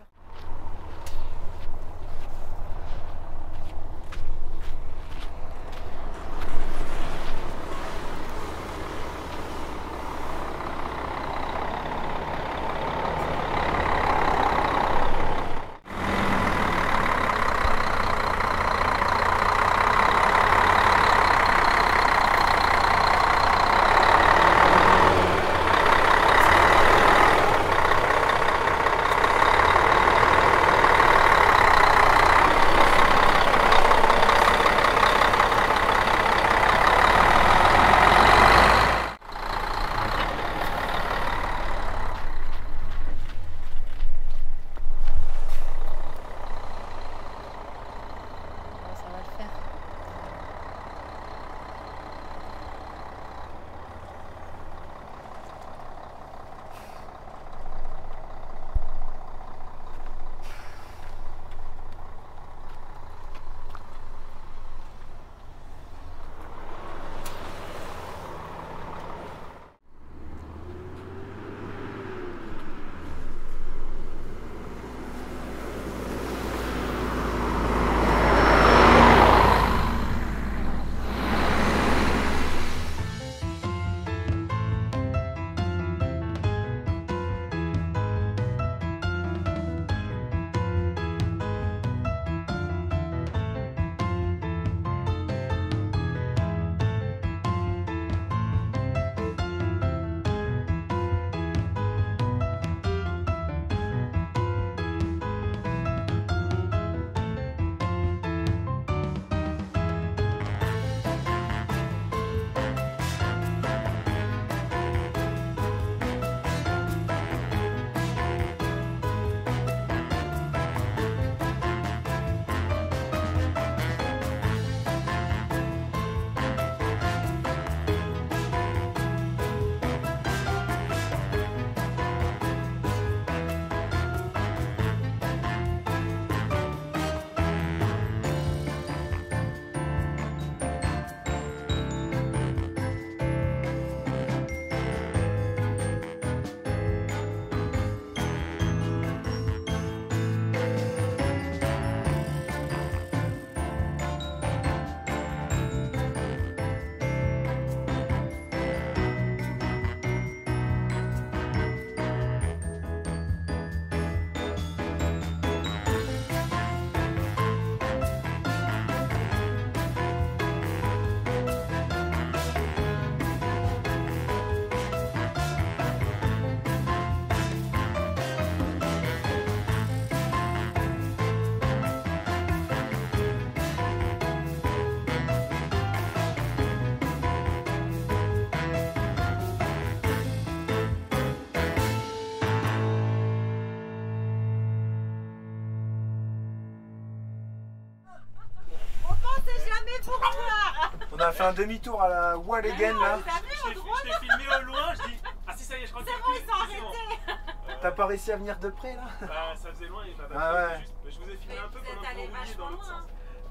S1: a fait un demi-tour à la Wall Again là.
S8: Je t'ai filmé au loin, je dis ah si ça y est, je crois que c'est bon, ils sont arrêtés.
S1: T'as pas réussi à venir de près là?
S8: Bah ça faisait loin et bah,
S1: Ah ouais.
S8: juste, je vous ai filmé un peu pendant que vous rouliez dans l'autre sens.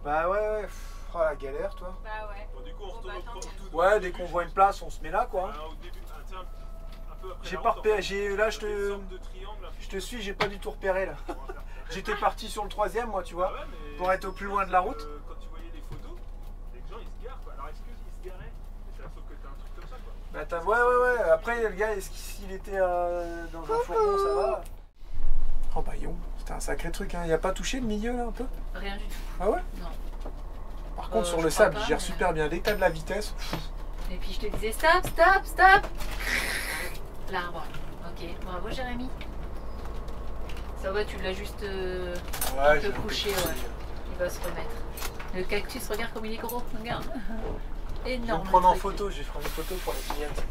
S1: Bah ouais. Oh la galère toi.
S4: Bah ouais.
S8: Bon du coup on retourne au tout.
S1: Ouais, dès qu'on voit une place, on se met là quoi.
S8: Au début, tu sais, un peu après
S1: J'ai
S8: la
S1: pas
S8: route,
S1: repéré,
S8: en fait,
S1: là
S8: ça fait une sorte de triangle,
S1: je te suis, j'ai pas du tout repéré là.
S8: on va faire.
S1: J'étais parti sur le 3ème moi tu vois,
S8: Ah ouais, mais
S1: pour être au plus loin de la route.
S8: Quand tu voyais les photos, les gens ils se garent quoi. Alors est-ce qu'ils se garaient? Mais sauf que t'as un truc comme ça quoi.
S1: Bah t'as, ouais. Après le gars, est-ce qu'il était dans un fourgon, ça va? Oh bah yon, c'était un sacré truc hein. Il a pas touché le milieu là un peu?
S2: Rien du tout.
S1: Ah ouais?
S2: Non.
S1: Par contre sur
S2: je
S1: le
S2: crois
S1: sable,
S2: pas,
S1: il gère
S2: mais-
S1: super bien. Dès que t'as de la vitesse.
S2: Et puis je te disais stop. L'arbre. Ok, bravo Jérémy. Ça va, tu l'as juste un peu couché, ouais. Il va se remettre. Le cactus, regarde comme il est gros, regarde.
S1: Je vais
S2: Énorme.
S1: me prendre en
S2: le truc.
S1: photo, je vais prendre une photo pour les vignettes.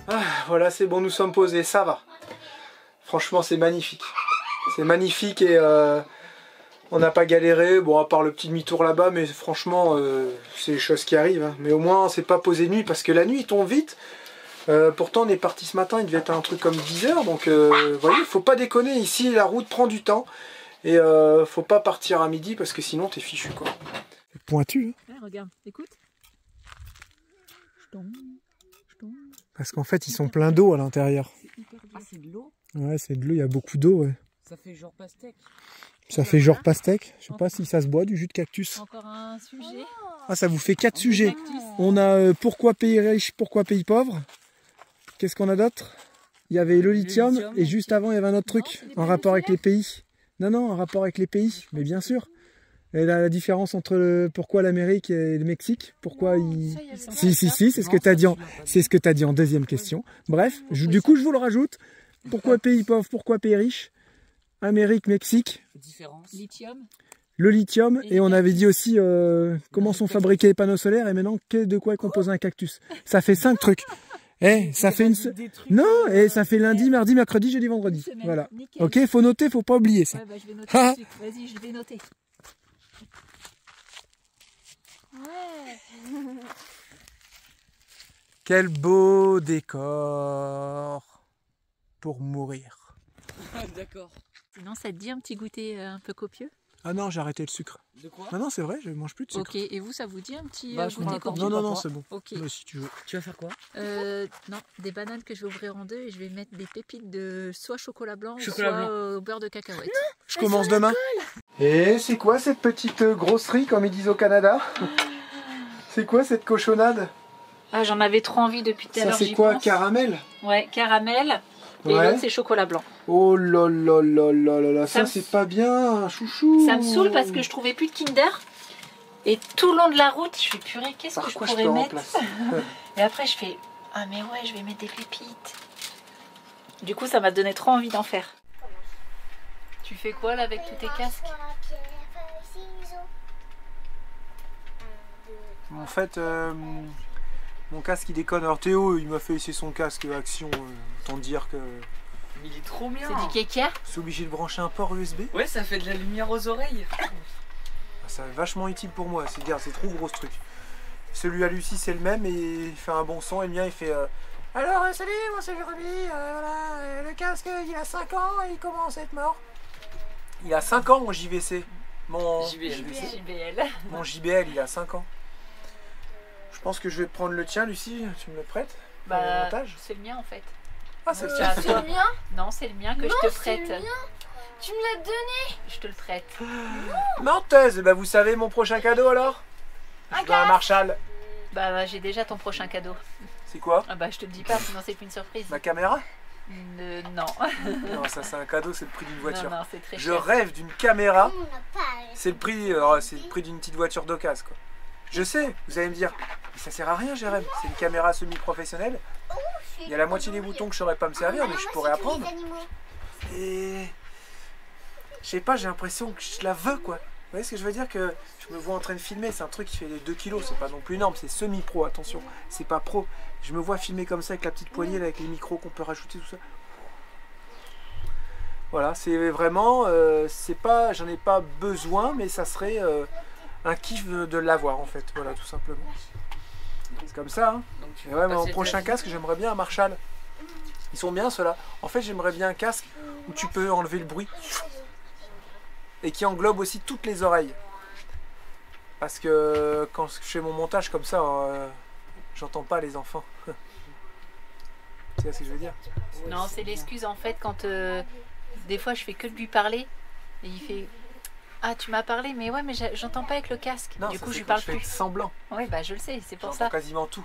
S1: Ah, voilà, c'est bon, nous sommes posés, ça va. Franchement, c'est magnifique. C'est magnifique et on n'a pas galéré, bon à part le petit demi-tour là-bas, mais franchement, c'est des choses qui arrivent. Hein. Mais au moins, on s'est pas posé nuit, parce que la nuit, il tombe vite. Pourtant, on est parti ce matin, il devait être un truc comme 10 h, donc vous voyez, faut pas déconner, ici, la route prend du temps. Et faut pas partir à midi, parce que sinon, t'es fichu, quoi. C'est pointu, hein.
S2: Ouais, regarde, écoute.
S1: Parce qu'en fait, ils sont pleins d'eau à l'intérieur.
S5: Ah, c'est de l'eau?
S1: Ouais, c'est de l'eau, il y a beaucoup d'eau, ouais.
S5: Ça fait genre pastèque.
S1: Ça fait genre pastèque. Je sais pas si ça se boit du jus de cactus.
S2: Encore un sujet.
S1: Ah, ça vous fait 4 sujets. On a pourquoi pays riche, pourquoi pays pauvre. Qu'est-ce qu'on a d'autre? Il y avait le lithium et juste avant il y avait un autre truc en rapport avec les pays. Non, en rapport avec les pays, mais bien sûr. Et la différence entre pourquoi l'Amérique et le Mexique, pourquoi ils... Si, c'est ce que tu as dit c'est ce que tu as dit en deuxième question. Bref, du coup je vous le rajoute. Pourquoi pays pauvre, pourquoi pays riche? Amérique, Mexique,
S5: Différence.
S2: Lithium.
S1: le lithium, et on avait dit aussi comment sont fabriqués les panneaux solaires, et maintenant de quoi est composé un cactus. Ça fait 5 trucs. Ça fait une... Non, et ça fait lundi, mardi, mercredi, jeudi, vendredi.
S2: Semaine.
S1: Voilà.
S2: Nickel.
S1: Ok, faut noter, faut pas oublier ça.
S2: Ouais, bah, je vais noter
S1: Ah.
S2: tout de suite. Vas-y, je vais noter.
S1: Quel beau décor pour mourir.
S5: D'accord.
S2: Sinon, ça te dit un petit goûter un peu copieux?
S1: Ah non, j'ai arrêté le sucre.
S5: De quoi?
S1: Non, c'est vrai, je mange plus de sucre.
S2: Ok, et vous, ça vous dit un petit
S5: Bah, je
S2: goûter
S5: prends
S2: copieux?
S1: Non, c'est bon.
S2: Ok.
S1: Moi, si tu veux.
S5: Tu vas faire quoi?
S2: Non, des bananes que je vais ouvrir en deux et je vais mettre des pépites de soit chocolat blanc
S5: Chocolat
S2: ou soit
S5: blanc.
S2: au beurre de cacahuète.
S1: Je commence demain. Et c'est quoi cette petite grosserie, comme ils disent au Canada? C'est quoi cette cochonnade?
S2: Ah, j'en avais trop envie depuis tout à
S1: Ça
S2: l'heure.
S1: c'est
S2: j'y
S1: quoi?
S2: pense.
S1: Caramel?
S2: Ouais, caramel. Et
S1: Ouais.
S2: l'autre, c'est chocolat blanc.
S1: Oh là là là là là là,
S2: Ça
S1: ça
S2: me-
S1: c'est pas bien, chouchou.
S2: Ça me saoule parce que je trouvais plus de Kinder. Et tout le long de la route, je fais purée, qu'est-ce
S1: Par
S2: que je
S1: quoi
S2: pourrais
S1: te
S2: mettre?
S1: remplace?
S2: Et après, je fais ah, mais ouais, je vais mettre des pépites. Du coup, ça m'a donné trop envie d'en faire. Tu fais quoi là avec tous tes casques?
S1: En fait, mon casque il déconne. Alors Théo, il m'a fait essayer son casque Action. Autant dire que
S5: Mais il est trop bien.
S2: C'est du kékia?
S1: c'est obligé de brancher un port USB.
S5: Ouais, ça fait de la lumière aux oreilles.
S1: Ah, ça va vachement utile pour moi. C'est trop gros ce truc. Celui à Lucie c'est le même et il fait un bon son. Et le mien il fait alors salut, moi c'est Jérémy. Voilà, le casque il a 5 ans et il commence à être mort. Il a 5 ans mon JVC. Mon
S2: JBL.
S1: Mon JBL il a 5 ans. Je pense que je vais prendre le tien, Lucie. Tu me le prêtes? Pour le
S2: Bah,
S1: montage.
S2: c'est le mien en fait.
S1: Ah, c'est le
S2: C'est
S1: tien.
S2: à
S4: C'est
S2: toi.
S4: le mien?
S2: Non, c'est le mien que
S4: Non,
S2: je te
S4: c'est
S2: prête.
S4: le mien. Tu me l'as donné.
S2: Je te le prête.
S1: Menteuse. Bah, vous savez mon prochain cadeau alors? Je dois un Marshall.
S2: Bah, j'ai déjà ton prochain cadeau.
S1: C'est quoi?
S2: Ah bah, je te le dis pas, sinon c'est plus une surprise.
S1: Ma caméra?
S2: Non.
S1: Non, ça c'est un cadeau, c'est le prix d'une voiture.
S2: Non, c'est très
S1: Je
S2: cher.
S1: rêve d'une caméra.
S3: On n'a pas.
S1: C'est le prix d'une petite voiture d'occasion quoi. Je sais, vous allez me dire, mais ça sert à rien Jérém, c'est une caméra semi-professionnelle. Il y a la moitié des boutons que je saurais pas me servir, mais je pourrais apprendre. Et je sais pas, j'ai l'impression que je la veux quoi. Vous voyez ce que je veux dire, que je me vois en train de filmer, c'est un truc qui fait 2 kilos, c'est pas non plus énorme, c'est semi-pro, attention, c'est pas pro. Je me vois filmer comme ça avec la petite poignée, là, avec les micros qu'on peut rajouter, tout ça. Voilà, c'est vraiment, c'est pas, j'en ai pas besoin, mais ça serait un kiff de l'avoir en fait, voilà, tout simplement. C'est comme ça, hein.
S5: Donc tu
S1: Et
S5: veux
S1: ouais, mon
S5: passer
S1: prochain
S5: ta vie.
S1: casque, j'aimerais bien un Marshall. Ils sont bien ceux-là. En fait, j'aimerais bien un casque où tu peux enlever le bruit et qui englobe aussi toutes les oreilles. Parce que quand je fais mon montage comme ça, j'entends pas les enfants. Tu sais ce que je veux dire?
S2: Non, c'est l'excuse en fait quand des fois je fais que de lui parler et il fait ah tu m'as parlé mais ouais mais j'entends pas avec le casque.
S1: Non,
S2: du
S1: ça,
S2: coup je
S1: c'est
S2: lui
S1: quand
S2: parle
S1: je fais
S2: plus.
S1: semblant.
S2: Oui bah je le sais, c'est pour
S1: J'entends
S2: ça.
S1: quasiment tout.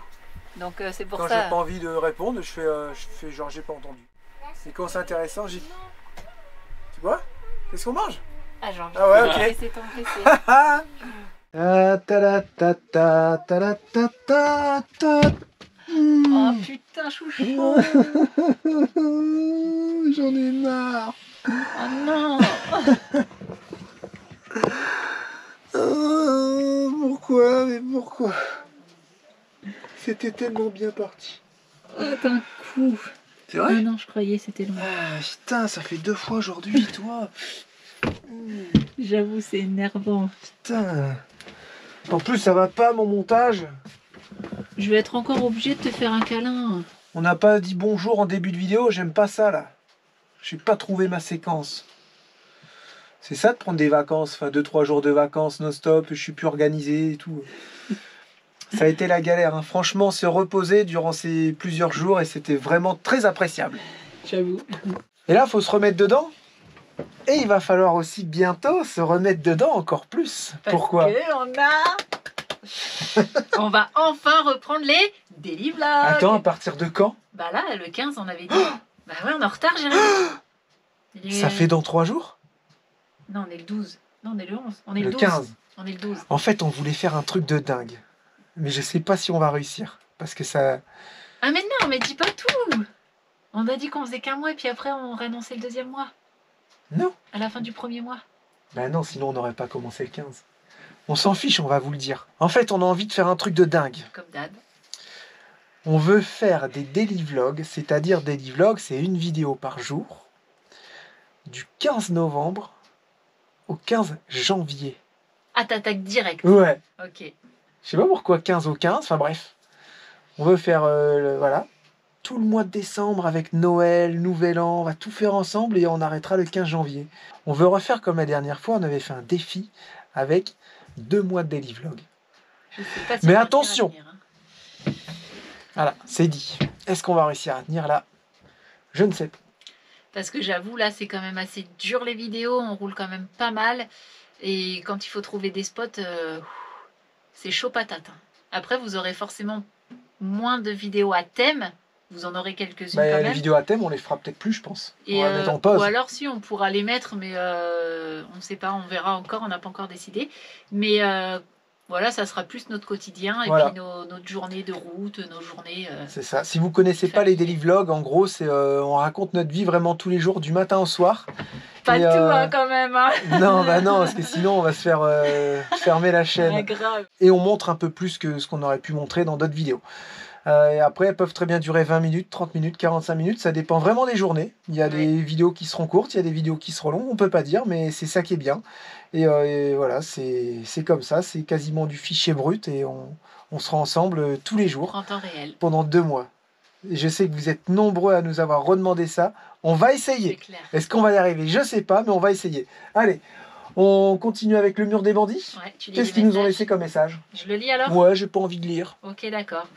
S2: Donc c'est pour
S1: Quand
S2: ça.
S1: j'ai pas envie de répondre, je fais genre j'ai pas entendu. Et quand c'est intéressant, j'ai... Tu vois? Qu'est-ce qu'on mange?
S2: Ah j'ai envie
S1: Ah ouais,
S2: de
S1: ok.
S2: laisser t'encaisser. Oh putain chouchou.
S1: J'en ai marre.
S2: Oh non.
S1: Pourquoi? Mais pourquoi? C'était tellement bien parti.
S2: Oh d'un coup.
S1: C'est vrai?
S2: Non je croyais c'était long.
S1: Ah, putain, ça fait 2 fois aujourd'hui, toi.
S2: J'avoue c'est énervant.
S1: Putain. En plus, ça va pas mon montage.
S2: Je vais être encore obligée de te faire un câlin.
S1: On n'a pas dit bonjour en début de vidéo, j'aime pas ça là. J'ai pas trouvé ma séquence. C'est ça de prendre des vacances, enfin 2-3 jours de vacances non-stop, je suis plus organisé et tout. Ça a été la galère, hein. Franchement, se reposer durant ces plusieurs jours et c'était vraiment très appréciable.
S2: J'avoue.
S1: Et là, faut se remettre dedans. Et il va falloir aussi bientôt se remettre dedans encore plus. Pourquoi?
S2: On va enfin reprendre les daily vlogs.
S1: Attends, à partir de quand?
S2: Bah là, le 15, on avait dit. Bah ouais, on est en retard, Jérémy. Il est-
S1: Ça fait dans 3 jours?
S2: Non, on est le 12. Non, on est le 11. On est le
S1: Le
S2: 12.
S1: 15.
S2: On est le 12.
S1: En fait, on voulait faire un truc de dingue. Mais je sais pas si on va réussir. Parce que ça...
S2: Ah mais non, mais dis pas tout. On a dit qu'on faisait qu'un mois et puis après on réannonçait le 2e mois.
S1: Non.
S2: À la fin du 1er mois.
S1: Ben non, sinon on n'aurait pas commencé le 15. On s'en fiche, on va vous le dire. En fait, on a envie de faire un truc de dingue.
S2: Comme d'hab.
S1: On veut faire des daily vlogs, c'est-à-dire daily vlogs, c'est une vidéo par jour, du 15 novembre au 15 janvier.
S2: Ah, t'attaques direct.
S1: Ouais.
S2: Ok.
S1: Je sais pas pourquoi 15 au 15, enfin bref. On veut faire, voilà, tout le mois de décembre avec Noël, Nouvel An, on va tout faire ensemble et on arrêtera le 15 janvier. On veut refaire comme la dernière fois, on avait fait un défi avec 2 mois de daily vlog.
S2: Je sais pas si
S1: Mais
S2: on va
S1: attention.
S2: réussir à tenir, hein.
S1: Voilà, c'est dit. Est-ce qu'on va réussir à tenir là? Je ne sais pas.
S2: Parce que j'avoue, là, c'est quand même assez dur les vidéos. On roule quand même pas mal. Et quand il faut trouver des spots, c'est chaud patate, hein. Après, vous aurez forcément moins de vidéos à thème. Vous en aurez quelques-unes
S1: Bah,
S2: quand
S1: les
S2: même.
S1: vidéos à thème, on les fera peut-être plus, je pense.
S2: Et,
S1: On va les mettre en pause.
S2: ou alors si on pourra les mettre, mais on ne sait pas, on verra encore, on n'a pas encore décidé. Mais voilà, ça sera plus notre quotidien et
S1: Voilà.
S2: puis notre journée de route, nos journées.
S1: C'est ça. Si vous connaissez pas les daily vlogs, en gros, c'est on raconte notre vie vraiment tous les jours, du matin au soir.
S2: Pas
S1: Et,
S2: tout hein, quand même. Hein.
S1: Non, bah non, parce que sinon on va se faire fermer la chaîne.
S2: Ouais, grave.
S1: Et on montre un peu plus que ce qu'on aurait pu montrer dans d'autres vidéos. Et après, elles peuvent très bien durer 20 minutes, 30 minutes, 45 minutes. Ça dépend vraiment des journées. Il y a des vidéos qui seront courtes, il y a des vidéos qui seront longues. On peut pas dire, mais c'est ça qui est bien. Et voilà, c'est comme ça. C'est quasiment du fichier brut. Et on sera ensemble tous les jours
S2: En temps réel.
S1: pendant 2 mois. Et je sais que vous êtes nombreux à nous avoir redemandé ça. On va
S2: C'est
S1: essayer.
S2: clair.
S1: Est-ce qu'on va y arriver? Je sais pas, mais on va essayer. Allez, on continue avec le mur des bandits.
S2: Ouais, tu lis
S1: Qu'est-ce
S2: les
S1: qu'ils nous ont
S2: messages.
S1: laissé comme message?
S2: Je le lis alors?
S1: Ouais, j'ai pas envie de lire.
S2: Ok, d'accord.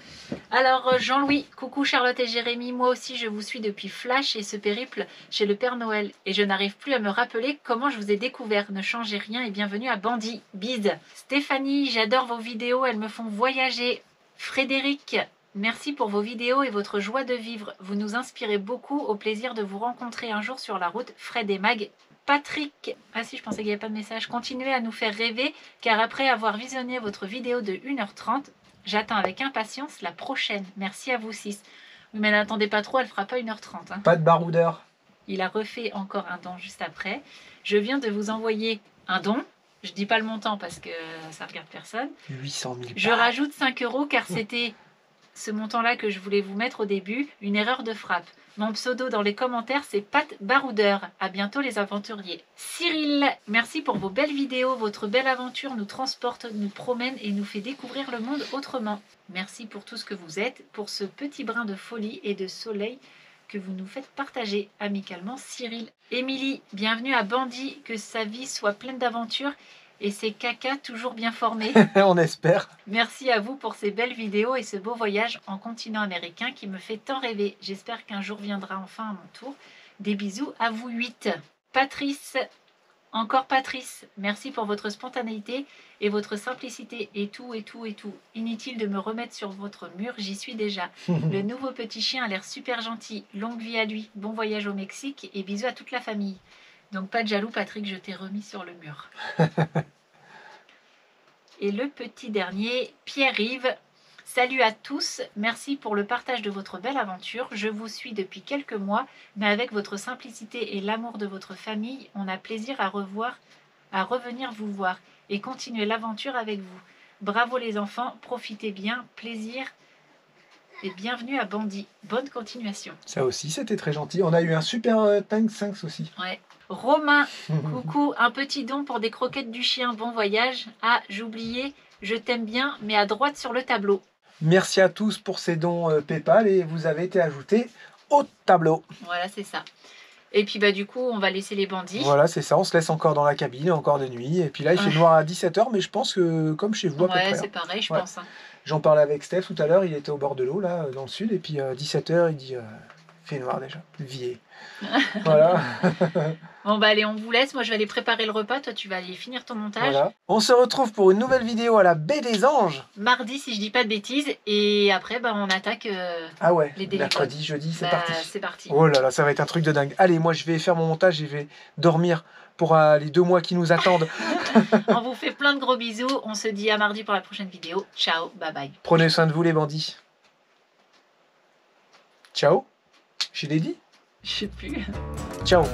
S2: Alors, Jean-Louis, coucou Charlotte et Jérémy, moi aussi je vous suis depuis Flash et ce périple chez le Père Noël. Et je n'arrive plus à me rappeler comment je vous ai découvert. Ne changez rien et bienvenue à Bandit. Bise. Stéphanie, j'adore vos vidéos, elles me font voyager. Frédéric, merci pour vos vidéos et votre joie de vivre. Vous nous inspirez beaucoup, au plaisir de vous rencontrer un jour sur la route. Fred et Mag. Patrick, ah si je pensais qu'il n'y avait pas de message, continuez à nous faire rêver car après avoir visionné votre vidéo de 1h30, j'attends avec impatience la prochaine. Merci à vous 6. Oui, mais n'attendez pas trop, elle fera pas 1h30. Hein.
S1: Pas de baroudeur.
S2: Il a refait encore un don juste après. Je viens de vous envoyer un don. Je dis pas le montant parce que ça regarde personne.
S1: 800 000
S2: Je rajoute 5 € car c'était ce montant-là que je voulais vous mettre au début. Une erreur de frappe. Mon pseudo dans les commentaires, c'est Pat Baroudeur. À bientôt les aventuriers. Cyril, merci pour vos belles vidéos. Votre belle aventure nous transporte, nous promène et nous fait découvrir le monde autrement. Merci pour tout ce que vous êtes, pour ce petit brin de folie et de soleil que vous nous faites partager. Amicalement, Cyril. Émilie, bienvenue à Bandit. Que sa vie soit pleine d'aventures et ses cacas toujours bien formés.
S1: On espère.
S2: Merci à vous pour ces belles vidéos et ce beau voyage en continent américain qui me fait tant rêver. J'espère qu'un jour viendra enfin à mon tour. Des bisous à vous 8. Patrice, encore Patrice, merci pour votre spontanéité et votre simplicité et tout, et tout, et tout. Inutile de me remettre sur votre mur, j'y suis déjà. Le nouveau petit chien a l'air super gentil. Longue vie à lui. Bon voyage au Mexique et bisous à toute la famille. Donc pas de jaloux Patrick, je t'ai remis sur le mur. Et le petit dernier, Pierre-Yves. Salut à tous, merci pour le partage de votre belle aventure. Je vous suis depuis quelques mois, mais avec votre simplicité et l'amour de votre famille, on a plaisir à revenir vous voir et continuer l'aventure avec vous. Bravo les enfants, profitez bien, plaisir et bienvenue à Bandit. Bonne continuation.
S1: Ça aussi, c'était très gentil. On a eu un super Tank 5 aussi.
S2: Ouais. Romain, coucou, un petit don pour des croquettes du chien, bon voyage. Ah, j'oubliais, je t'aime bien, mais à droite sur le tableau.
S1: Merci à tous pour ces dons PayPal et vous avez été ajoutés au tableau.
S2: Voilà, c'est ça. Et puis bah du coup, on va laisser les bandits.
S1: Voilà, c'est ça, on se laisse encore dans la cabine, encore de nuit. Et puis là, il fait noir à 17h, mais je pense que comme chez vous à peu près.
S2: Ouais, c'est pareil, je pense. Hein.
S1: J'en parlais avec Steph tout à l'heure, il était au bord de l'eau, là, dans le sud. Et puis 17h, il dit, fait noir déjà, vier. Voilà.
S2: Bon bah allez, on vous laisse. Moi, je vais aller préparer le repas. Toi, tu vas aller finir ton montage.
S1: Voilà. On se retrouve pour une nouvelle vidéo à la Baie des Anges.
S2: Mardi, si je dis pas de bêtises. Et après, bah, on attaque
S1: ah ouais,
S2: les délivres.
S1: mercredi, jeudi, c'est
S2: bah,
S1: parti.
S2: C'est parti.
S1: Oh là là, ça va être un truc de dingue. Allez, moi, je vais faire mon montage et je vais dormir pour les 2 mois qui nous attendent.
S2: On vous fait plein de gros bisous. On se dit à mardi pour la prochaine vidéo. Ciao, bye bye.
S1: Prenez soin de vous, les bandits. Ciao. Je l'ai dit?
S2: Je sais plus.
S1: Ciao.